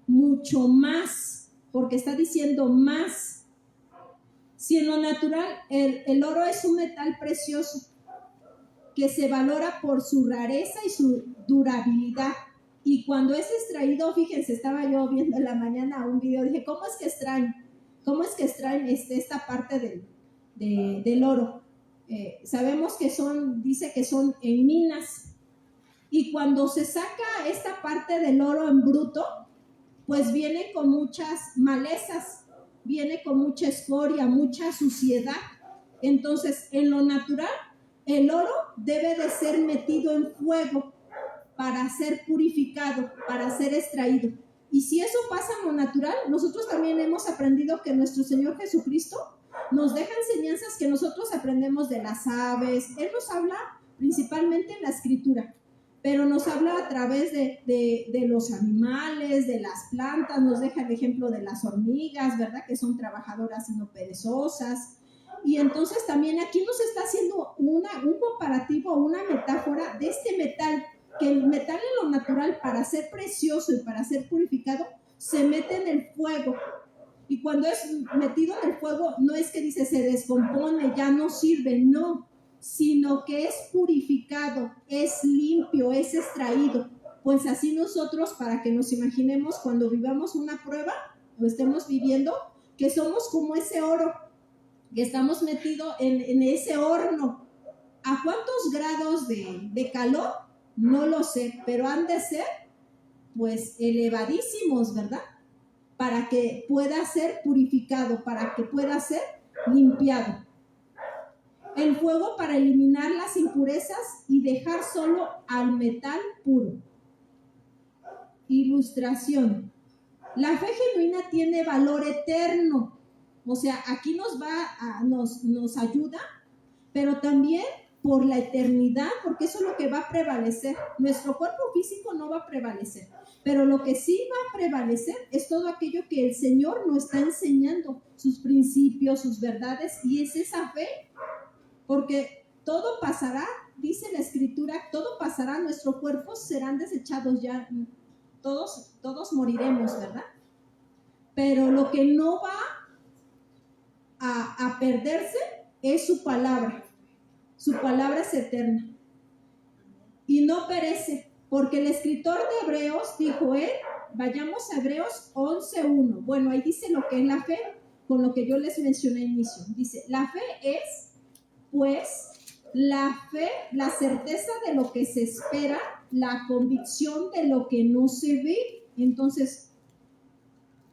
Mucho más, porque está diciendo más. Si en lo natural el oro es un metal precioso que se valora por su rareza y su durabilidad, y cuando es extraído, fíjense, estaba yo viendo en la mañana un video, dije, ¿cómo es que extraen esta parte del oro? Sabemos que dice que son en minas, y cuando se saca esta parte del oro en bruto, pues viene con muchas malezas, viene con mucha escoria, mucha suciedad. Entonces, en lo natural, el oro debe de ser metido en fuego para ser purificado, para ser extraído. Y si eso pasa en lo natural, nosotros también hemos aprendido que nuestro Señor Jesucristo nos deja enseñanzas que nosotros aprendemos de las aves. Él nos habla principalmente en la Escritura, pero nos habla a través de los animales, de las plantas, nos deja el ejemplo de las hormigas, ¿verdad? Que son trabajadoras y no perezosas. Y entonces también aquí nos está haciendo un comparativo, una metáfora de este metal que el metal en lo natural, para ser precioso y para ser purificado, se mete en el fuego. Y cuando es metido en el fuego, no es que dice se descompone, ya no sirve, no, sino que es purificado, es limpio, es extraído. Pues así nosotros, para que nos imaginemos cuando vivamos una prueba o estemos viviendo, que somos como ese oro, que estamos metidos en ese horno. ¿A cuántos grados de calor? No lo sé, pero han de ser pues elevadísimos, ¿verdad? Para que pueda ser purificado, para que pueda ser limpiado. El fuego para eliminar las impurezas y dejar solo al metal puro. Ilustración. La fe genuina tiene valor eterno. O sea, aquí nos ayuda, pero también por la eternidad, porque eso es lo que va a prevalecer. Nuestro cuerpo físico no va a prevalecer, pero lo que sí va a prevalecer es todo aquello que el Señor nos está enseñando, sus principios, sus verdades, y es esa fe, porque todo pasará, dice la Escritura, todo pasará, nuestros cuerpos serán desechados ya, todos moriremos, ¿verdad? Pero lo que no va a perderse es su palabra. Su palabra es eterna y no perece, porque el escritor de Hebreos dijo, vayamos a Hebreos 11:1. Bueno, ahí dice lo que es la fe, con lo que yo les mencioné al inicio. Dice, la fe es, pues, la fe, la certeza de lo que se espera, la convicción de lo que no se ve. Entonces,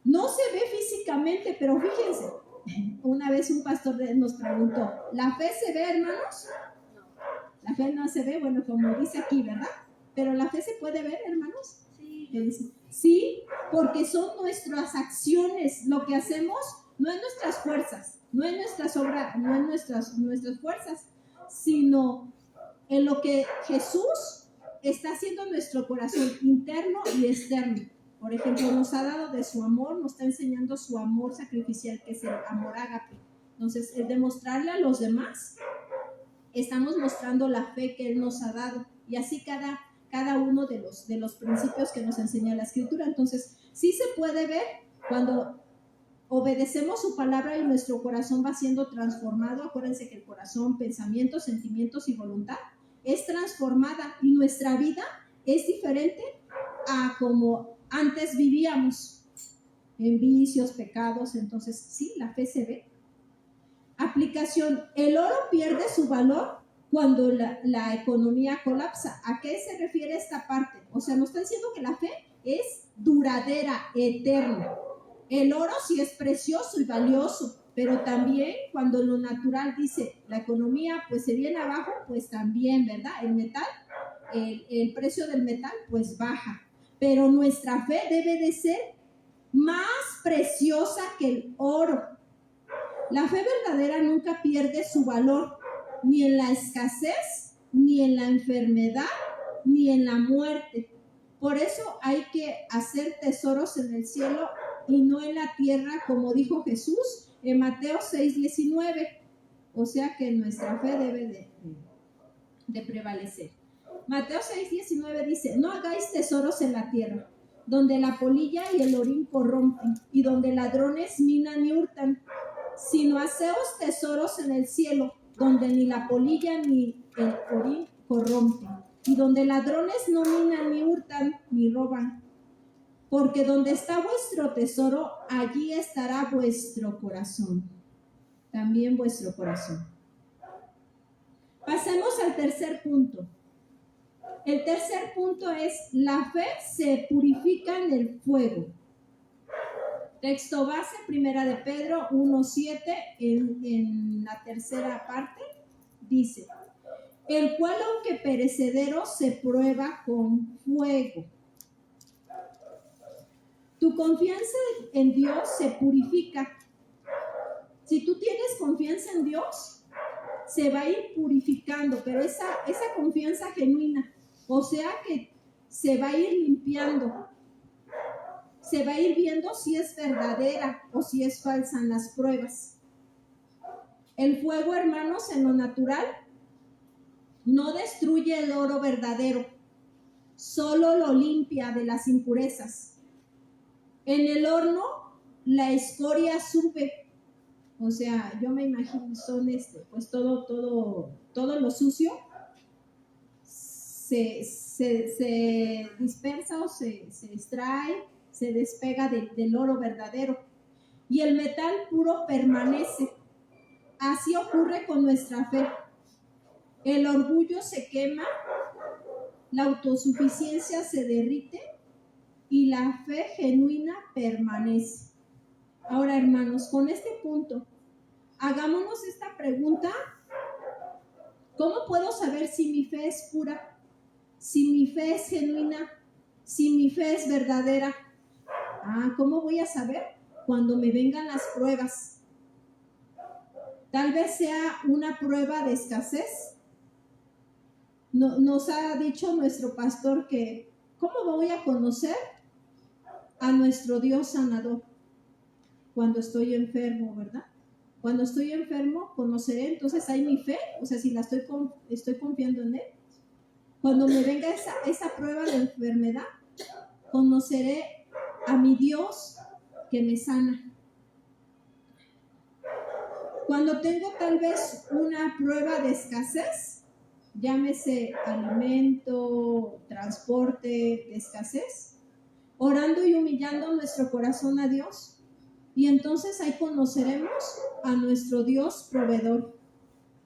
no se ve físicamente, pero fíjense, una vez un pastor nos preguntó, ¿la fe se ve, hermanos? La fe no se ve, bueno, como dice aquí, ¿verdad? Pero la fe se puede ver, hermanos. Sí. Sí, porque son nuestras acciones, lo que hacemos no es nuestras fuerzas, no es nuestras obras, no es nuestras fuerzas, sino en lo que Jesús está haciendo en nuestro corazón interno y externo. Por ejemplo, nos ha dado de su amor, nos está enseñando su amor sacrificial, que es el amor ágape. Entonces, el demostrarle a los demás, estamos mostrando la fe que Él nos ha dado. Y así cada uno de los principios que nos enseña la Escritura. Entonces, sí se puede ver cuando obedecemos su palabra y nuestro corazón va siendo transformado. Acuérdense que el corazón, pensamientos, sentimientos y voluntad es transformada y nuestra vida es diferente a como antes vivíamos, en vicios, pecados. Entonces, sí, la fe se ve. Aplicación. El oro pierde su valor cuando la economía colapsa. ¿A qué se refiere esta parte? O sea, nos está diciendo que la fe es duradera, eterna. El oro sí es precioso y valioso, pero también cuando lo natural dice la economía pues se viene abajo, pues también, ¿verdad? El metal, el precio del metal pues baja. Pero nuestra fe debe de ser más preciosa que el oro. La fe verdadera nunca pierde su valor, ni en la escasez, ni en la enfermedad, ni en la muerte. Por eso hay que hacer tesoros en el cielo y no en la tierra, como dijo Jesús en Mateo 6:19. O sea que nuestra fe debe de prevalecer. Mateo 6:19 dice, no hagáis tesoros en la tierra, donde la polilla y el orín corrompen, y donde ladrones minan y hurtan, sino haceos tesoros en el cielo, donde ni la polilla ni el orín corrompen, y donde ladrones no minan ni hurtan ni roban. Porque donde está vuestro tesoro, allí estará vuestro corazón. También vuestro corazón. Pasemos al tercer punto. El tercer punto es, la fe se purifica en el fuego. Texto base, primera de Pedro 1:7, en la tercera parte, dice, el cual aunque perecedero se prueba con fuego. Tu confianza en Dios se purifica. Si tú tienes confianza en Dios, se va a ir purificando, pero esa confianza genuina, o sea que se va a ir limpiando. Se va a ir viendo si es verdadera o si es falsa en las pruebas. El fuego, hermanos, en lo natural, no destruye el oro verdadero, solo lo limpia de las impurezas. En el horno la escoria sube. O sea, yo me imagino son pues todo lo sucio se dispersa o se extrae, se despega del oro verdadero. Y el metal puro permanece. Así ocurre con nuestra fe. El orgullo se quema, la autosuficiencia se derrite y la fe genuina permanece. Ahora, hermanos, con este punto, hagámonos esta pregunta: ¿cómo puedo saber si mi fe es pura? Si mi fe es genuina, si mi fe es verdadera. ¿Cómo voy a saber? Cuando me vengan las pruebas. Tal vez sea una prueba de escasez. Nos ha dicho nuestro pastor que ¿cómo voy a conocer a nuestro Dios sanador? Cuando estoy enfermo, ¿verdad? Cuando estoy enfermo, conoceré, entonces hay mi fe, o sea, si la estoy confiando en Él. Cuando me venga esa prueba de enfermedad, conoceré a mi Dios que me sana. Cuando tengo tal vez una prueba de escasez, llámese alimento, transporte, de escasez, orando y humillando nuestro corazón a Dios, y entonces ahí conoceremos a nuestro Dios proveedor.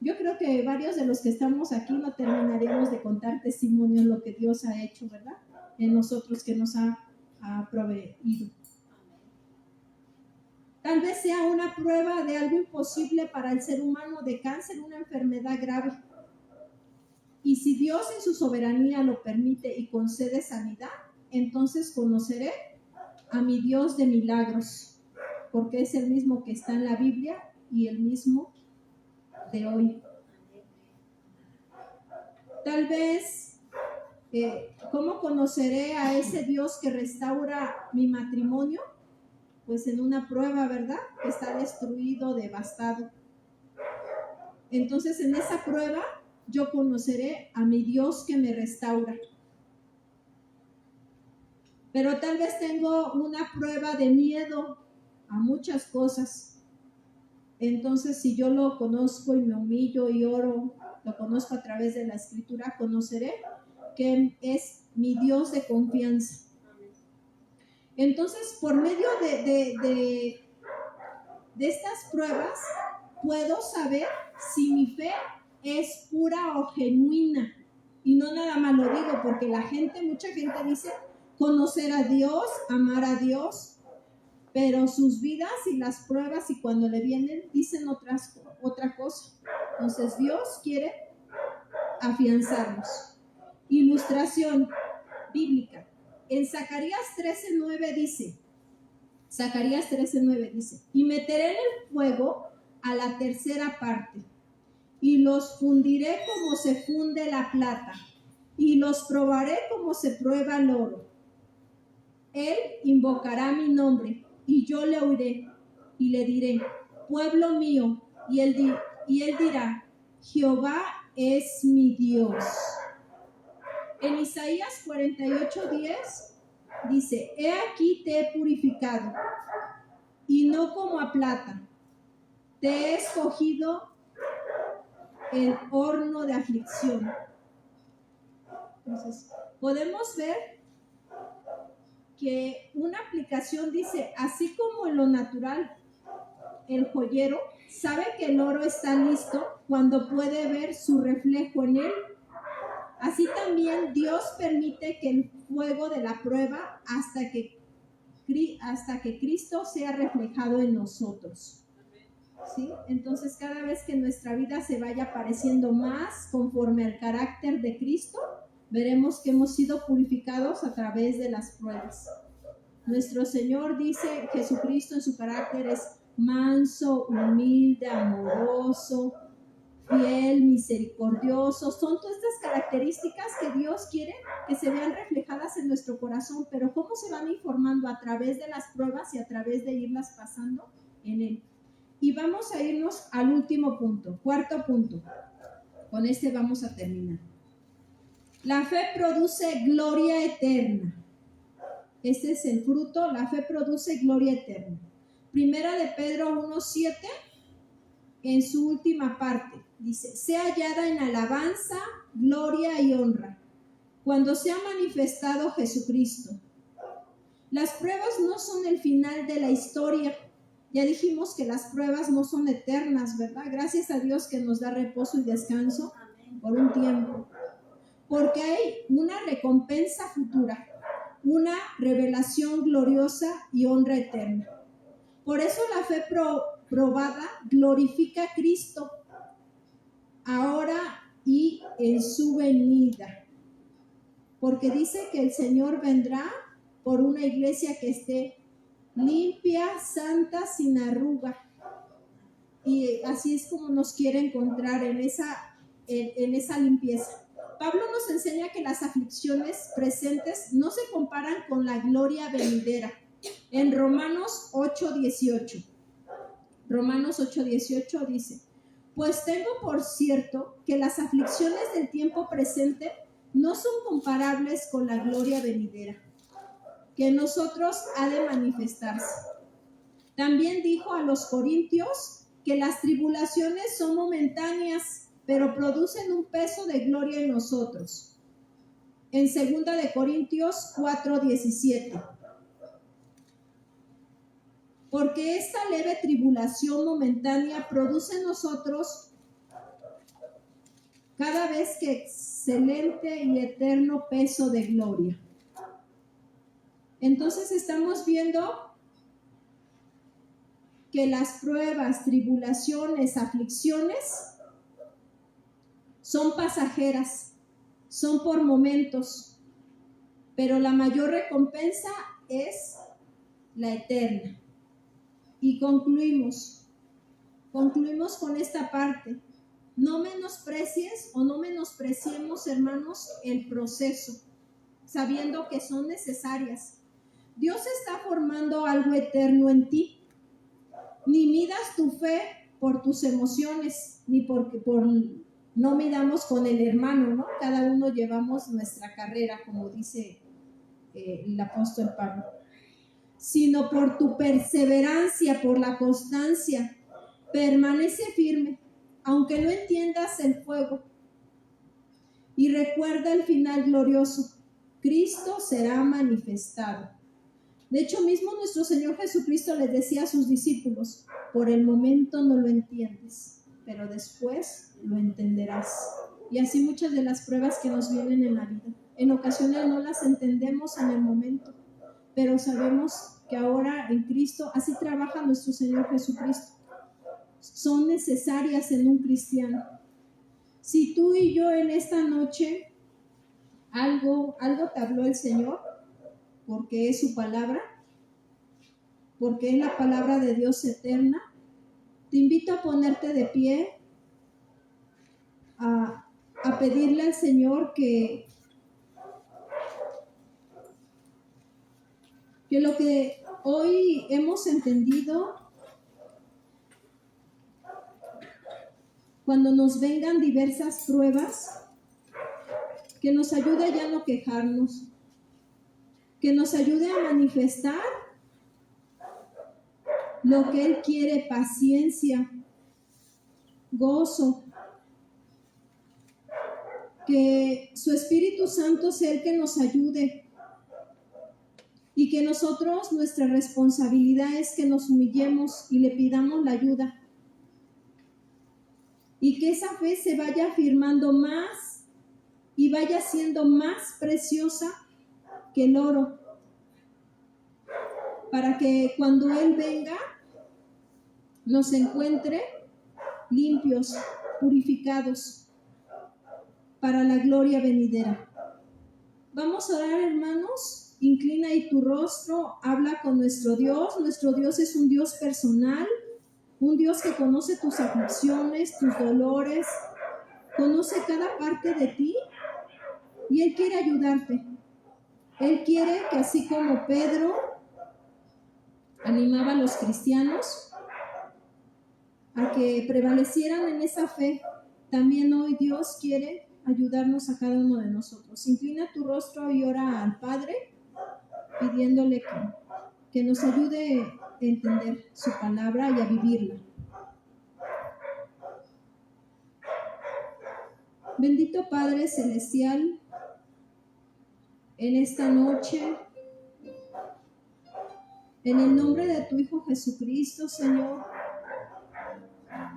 Yo creo que varios de los que estamos aquí no terminaríamos de contar testimonios de lo que Dios ha hecho, ¿verdad? En nosotros, que nos ha proveído. Tal vez sea una prueba de algo imposible para el ser humano, de cáncer, una enfermedad grave. Y si Dios en su soberanía lo permite y concede sanidad, entonces conoceré a mi Dios de milagros, porque es el mismo que está en la Biblia y el mismo de hoy. Tal vez, ¿cómo conoceré a ese Dios que restaura mi matrimonio? Pues en una prueba, ¿verdad? Que está destruido, devastado. Entonces, en esa prueba, yo conoceré a mi Dios que me restaura. Pero tal vez tengo una prueba de miedo a muchas cosas. Entonces, si yo lo conozco y me humillo y oro, lo conozco a través de la Escritura, conoceré que es mi Dios de confianza. Entonces, por medio de estas pruebas, puedo saber si mi fe es pura o genuina. Y no nada más lo digo porque mucha gente dice conocer a Dios, amar a Dios, pero sus vidas y las pruebas y cuando le vienen dicen otra cosa. Entonces Dios quiere afianzarnos. Ilustración bíblica. En Zacarías 13:9 dice, y meteré en el fuego a la tercera parte, y los fundiré como se funde la plata, y los probaré como se prueba el oro. Él invocará mi nombre, y yo le oiré, y le diré, pueblo mío, y él dirá, Jehová es mi Dios. En Isaías 48:10 dice, he aquí te he purificado, y no como a plata, te he escogido en horno de aflicción. Entonces, podemos ver que una aplicación dice, así como en lo natural, el joyero sabe que el oro está listo cuando puede ver su reflejo en él, así también Dios permite que el fuego de la prueba hasta que Cristo sea reflejado en nosotros. ¿Sí? Entonces, cada vez que nuestra vida se vaya pareciendo más conforme al carácter de Cristo, veremos que hemos sido purificados a través de las pruebas. Nuestro Señor dice, Jesucristo en su carácter es manso, humilde, amoroso, fiel, misericordioso. Son todas estas características que Dios quiere que se vean reflejadas en nuestro corazón, pero ¿cómo se van informando? A través de las pruebas y a través de irlas pasando en Él. Y vamos a irnos al último punto, cuarto punto. Con este vamos a terminar. La fe produce gloria eterna. Este es el fruto, la fe produce gloria eterna. Primera de Pedro 1:7, en su última parte, dice: sea hallada en alabanza, gloria y honra, cuando se ha manifestado Jesucristo. Las pruebas no son el final de la historia. Ya dijimos que las pruebas no son eternas, ¿verdad? Gracias a Dios que nos da reposo y descanso por un tiempo. Porque hay una recompensa futura, una revelación gloriosa y honra eterna. Por eso la fe probada glorifica a Cristo ahora y en su venida. Porque dice que el Señor vendrá por una iglesia que esté limpia, santa, sin arruga. Y así es como nos quiere encontrar en esa limpieza. Pablo nos enseña que las aflicciones presentes no se comparan con la gloria venidera. En Romanos 8:18. Romanos 8:18 dice: pues tengo por cierto que las aflicciones del tiempo presente no son comparables con la gloria venidera, que en nosotros ha de manifestarse. También dijo a los corintios que las tribulaciones son momentáneas, pero producen un peso de gloria en nosotros. En 2 de Corintios 4:17. Porque esta leve tribulación momentánea produce en nosotros cada vez que excelente y eterno peso de gloria. Entonces estamos viendo que las pruebas, tribulaciones, aflicciones son pasajeras, son por momentos, pero la mayor recompensa es la eterna. Y concluimos con esta parte. No menosprecies o no menospreciemos, hermanos, el proceso, sabiendo que son necesarias. Dios está formando algo eterno en ti. Ni midas tu fe por tus emociones, ni no midamos con el hermano, ¿no? Cada uno llevamos nuestra carrera, como dice el apóstol Pablo, sino por tu perseverancia, por la constancia. Permanece firme, aunque no entiendas el fuego. Y recuerda el final glorioso: Cristo será manifestado. De hecho, mismo nuestro Señor Jesucristo les decía a sus discípulos: por el momento no lo entiendes, pero después lo entenderás. Y así muchas de las pruebas que nos vienen en la vida. En ocasiones no las entendemos en el momento, pero sabemos que ahora en Cristo así trabaja nuestro Señor Jesucristo. Son necesarias en un cristiano. Si tú y yo en esta noche algo te habló el Señor, porque es su palabra, porque es la palabra de Dios eterna, te invito a ponerte de pie, a pedirle al Señor que lo que hoy hemos entendido, cuando nos vengan diversas pruebas, que nos ayude a ya no quejarnos, que nos ayude a manifestar lo que Él quiere: paciencia, gozo, que su Espíritu Santo sea el que nos ayude, y que nosotros, nuestra responsabilidad es que nos humillemos y le pidamos la ayuda, y que esa fe se vaya afirmando más y vaya siendo más preciosa que el oro, para que cuando Él venga nos encuentre limpios, purificados para la gloria venidera. Vamos a orar, hermanos. Inclina ahí tu rostro, habla con nuestro Dios. Nuestro Dios es un Dios personal, un Dios que conoce tus aflicciones, tus dolores, conoce cada parte de ti, y Él quiere ayudarte. Él quiere que, así como Pedro animaba a los cristianos a que prevalecieran en esa fe, también hoy Dios quiere ayudarnos a cada uno de nosotros. Inclina tu rostro y ora al Padre, pidiéndole que nos ayude a entender su palabra y a vivirla. Bendito Padre Celestial, en esta noche, en el nombre de tu Hijo Jesucristo, Señor,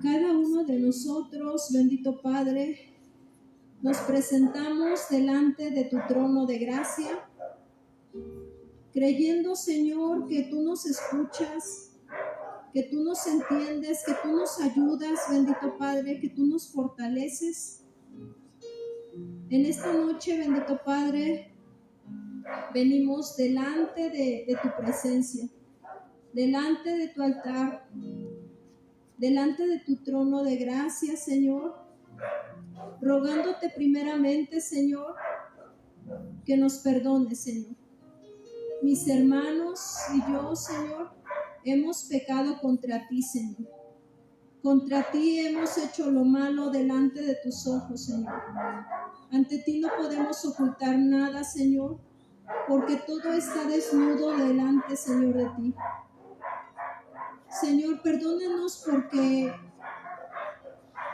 cada uno de nosotros, bendito Padre, nos presentamos delante de tu trono de gracia, creyendo, Señor, que tú nos escuchas, que tú nos entiendes, que tú nos ayudas, bendito Padre, que tú nos fortaleces. En esta noche, bendito Padre, venimos delante de tu presencia, delante de tu altar, delante de tu trono de gracia, Señor, rogándote primeramente, Señor, que nos perdones, Señor. Mis hermanos y yo, Señor, hemos pecado contra ti, Señor. Contra ti hemos hecho lo malo delante de tus ojos, Señor. Ante ti no podemos ocultar nada, Señor, porque todo está desnudo delante, Señor, de ti. Señor, perdónanos porque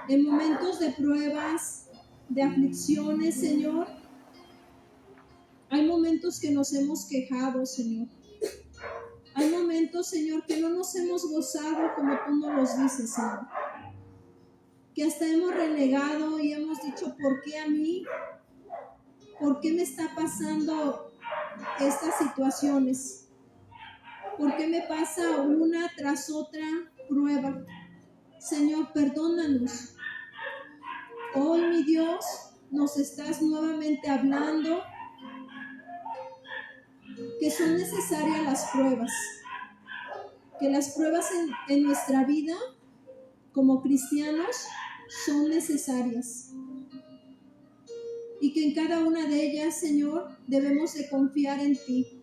en momentos de pruebas, de aflicciones, Señor, hay momentos que nos hemos quejado, Señor. Hay momentos, Señor, que no nos hemos gozado como tú nos los dices, Señor. Que hasta hemos renegado y hemos dicho, ¿por qué a mí? ¿Por qué me está pasando estas situaciones? ¿Por qué me pasa una tras otra prueba? Señor, perdónanos. Hoy, mi Dios, nos estás nuevamente hablando que son necesarias las pruebas, que las pruebas en nuestra vida como cristianos son necesarias y que en cada una de ellas, Señor, debemos de confiar en ti.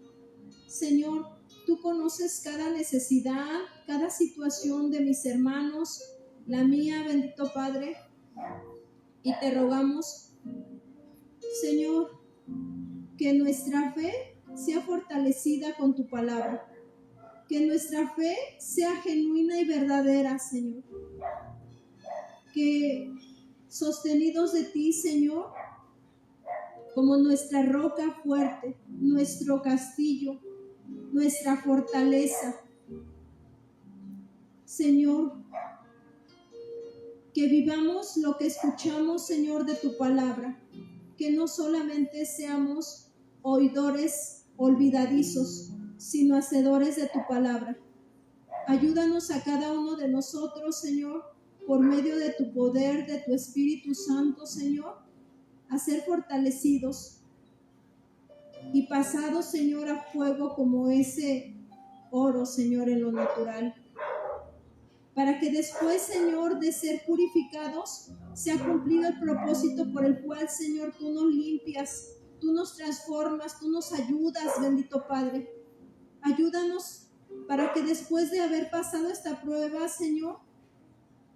Señor, tú conoces cada necesidad, cada situación de mis hermanos, la mía, bendito Padre, y te rogamos, Señor, que nuestra fe sea fortalecida con tu palabra, que nuestra fe sea genuina y verdadera, Señor, que sostenidos de ti, Señor, como nuestra roca fuerte, nuestro castillo, nuestra fortaleza, Señor, que vivamos lo que escuchamos, Señor, de tu palabra, que no solamente seamos oidores olvidadizos, sino hacedores de tu palabra. Ayúdanos a cada uno de nosotros, Señor, por medio de tu poder, de tu Espíritu Santo, Señor, a ser fortalecidos y pasados, Señor, a fuego como ese oro, Señor, en lo natural. Para que después, Señor, de ser purificados, sea cumplido el propósito por el cual, Señor, tú nos limpias, tú nos transformas, tú nos ayudas, bendito Padre. Ayúdanos para que después de haber pasado esta prueba, Señor,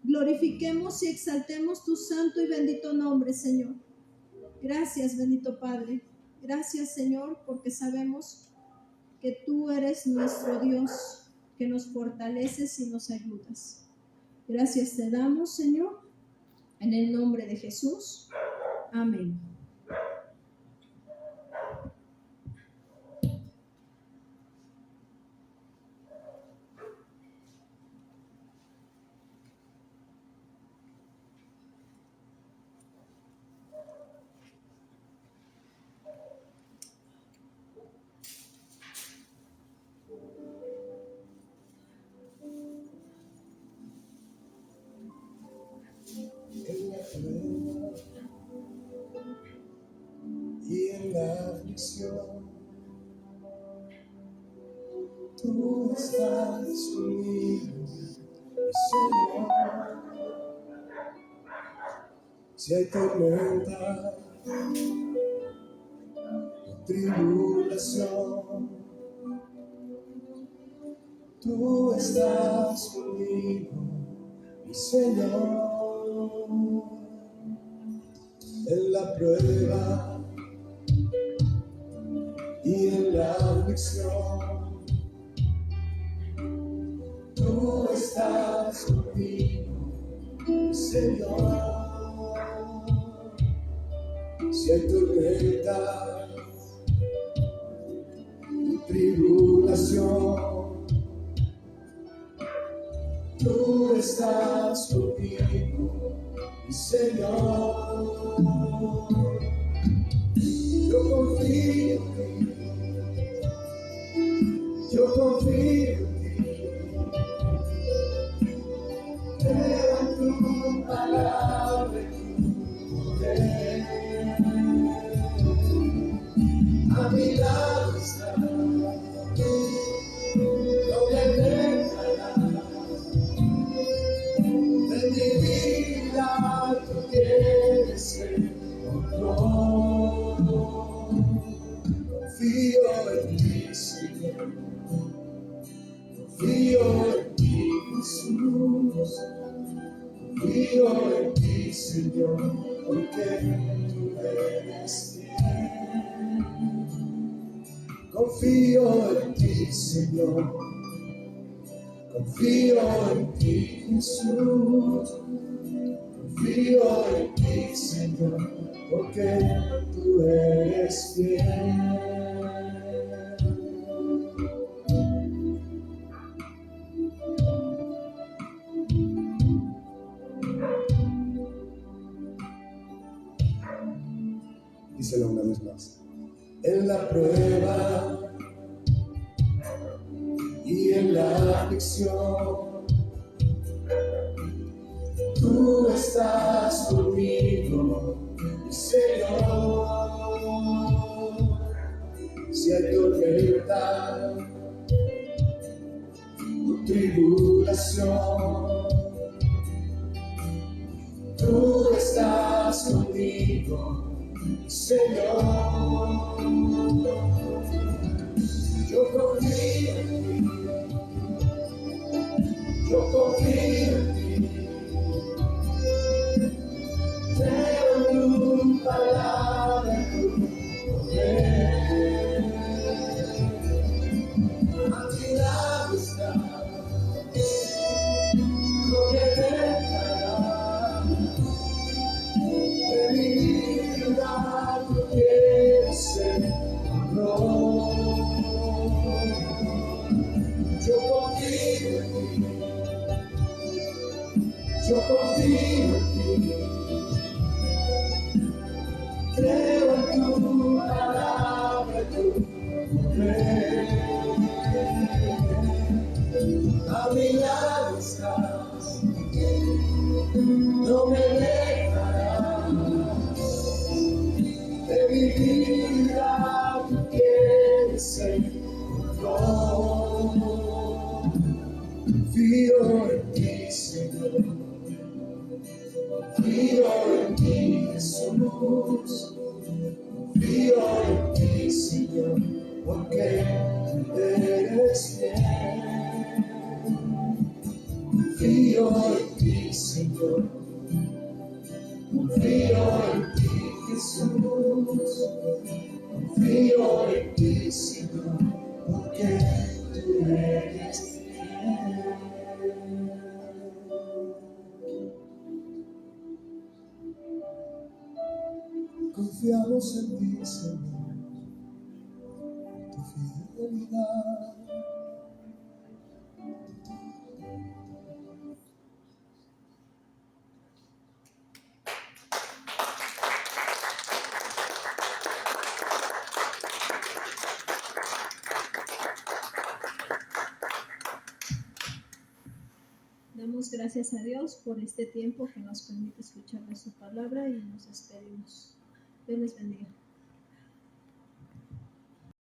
glorifiquemos y exaltemos tu santo y bendito nombre, Señor. Gracias, bendito Padre. Gracias, Señor, porque sabemos que tú eres nuestro Dios, que nos fortaleces y nos ayudas. Gracias te damos, Señor, en el nombre de Jesús. Amén. En la prueba y en la aflicción, tú estás conmigo, Señor. Si hay tormenta, tribulación, tú estás conmigo, mi Señor. en la prueba y en la aflicción. Tú estás conmigo, Señor. Si hay tormenta, tribulación, tú estás conmigo, Señor. Yo confío en ti, yo confío en ti. Creo en tu palabra y tu poder. A mi lado estás, no me dejarás. De mi vida tú tienes el control. Confío en ti, Señor. Confío en ti, Jesús. Confío en ti, Señor, porque tú eres fiel. Confío en ti, Señor. Confío en ti, Jesús. Confío en ti, Señor, porque tú eres fiel. Díselo una vez más. En la prueba y en la aflicción, tú estás conmigo, Señor. Si hay tormenta o tribulación, tú estás conmigo, Señor. Yo confío en ti, yo confío en ti. Creo en tu palabra, en tu poder. A mi lado estás, no me dejarás. De mi vida tú tienes el control. Yo confío en ti, yo confío en ti. Creo en tu palabra, en tu poder. A mi lado estás, no me dejarás. De mi vida tú tienes el control. Confío en ti, Señor. Confío en ti, Jesús. Confío en ti, Señor, porque tú eres fiel. Confío en ti, Señor. Confío en ti, Jesús. Confío en ti, Señor, porque tú eres fiel. Confiamos en ti, Señor, tu fidelidad. Damos gracias a Dios por este tiempo que nos permite escuchar de su palabra y nos despedimos. Dios les bendiga.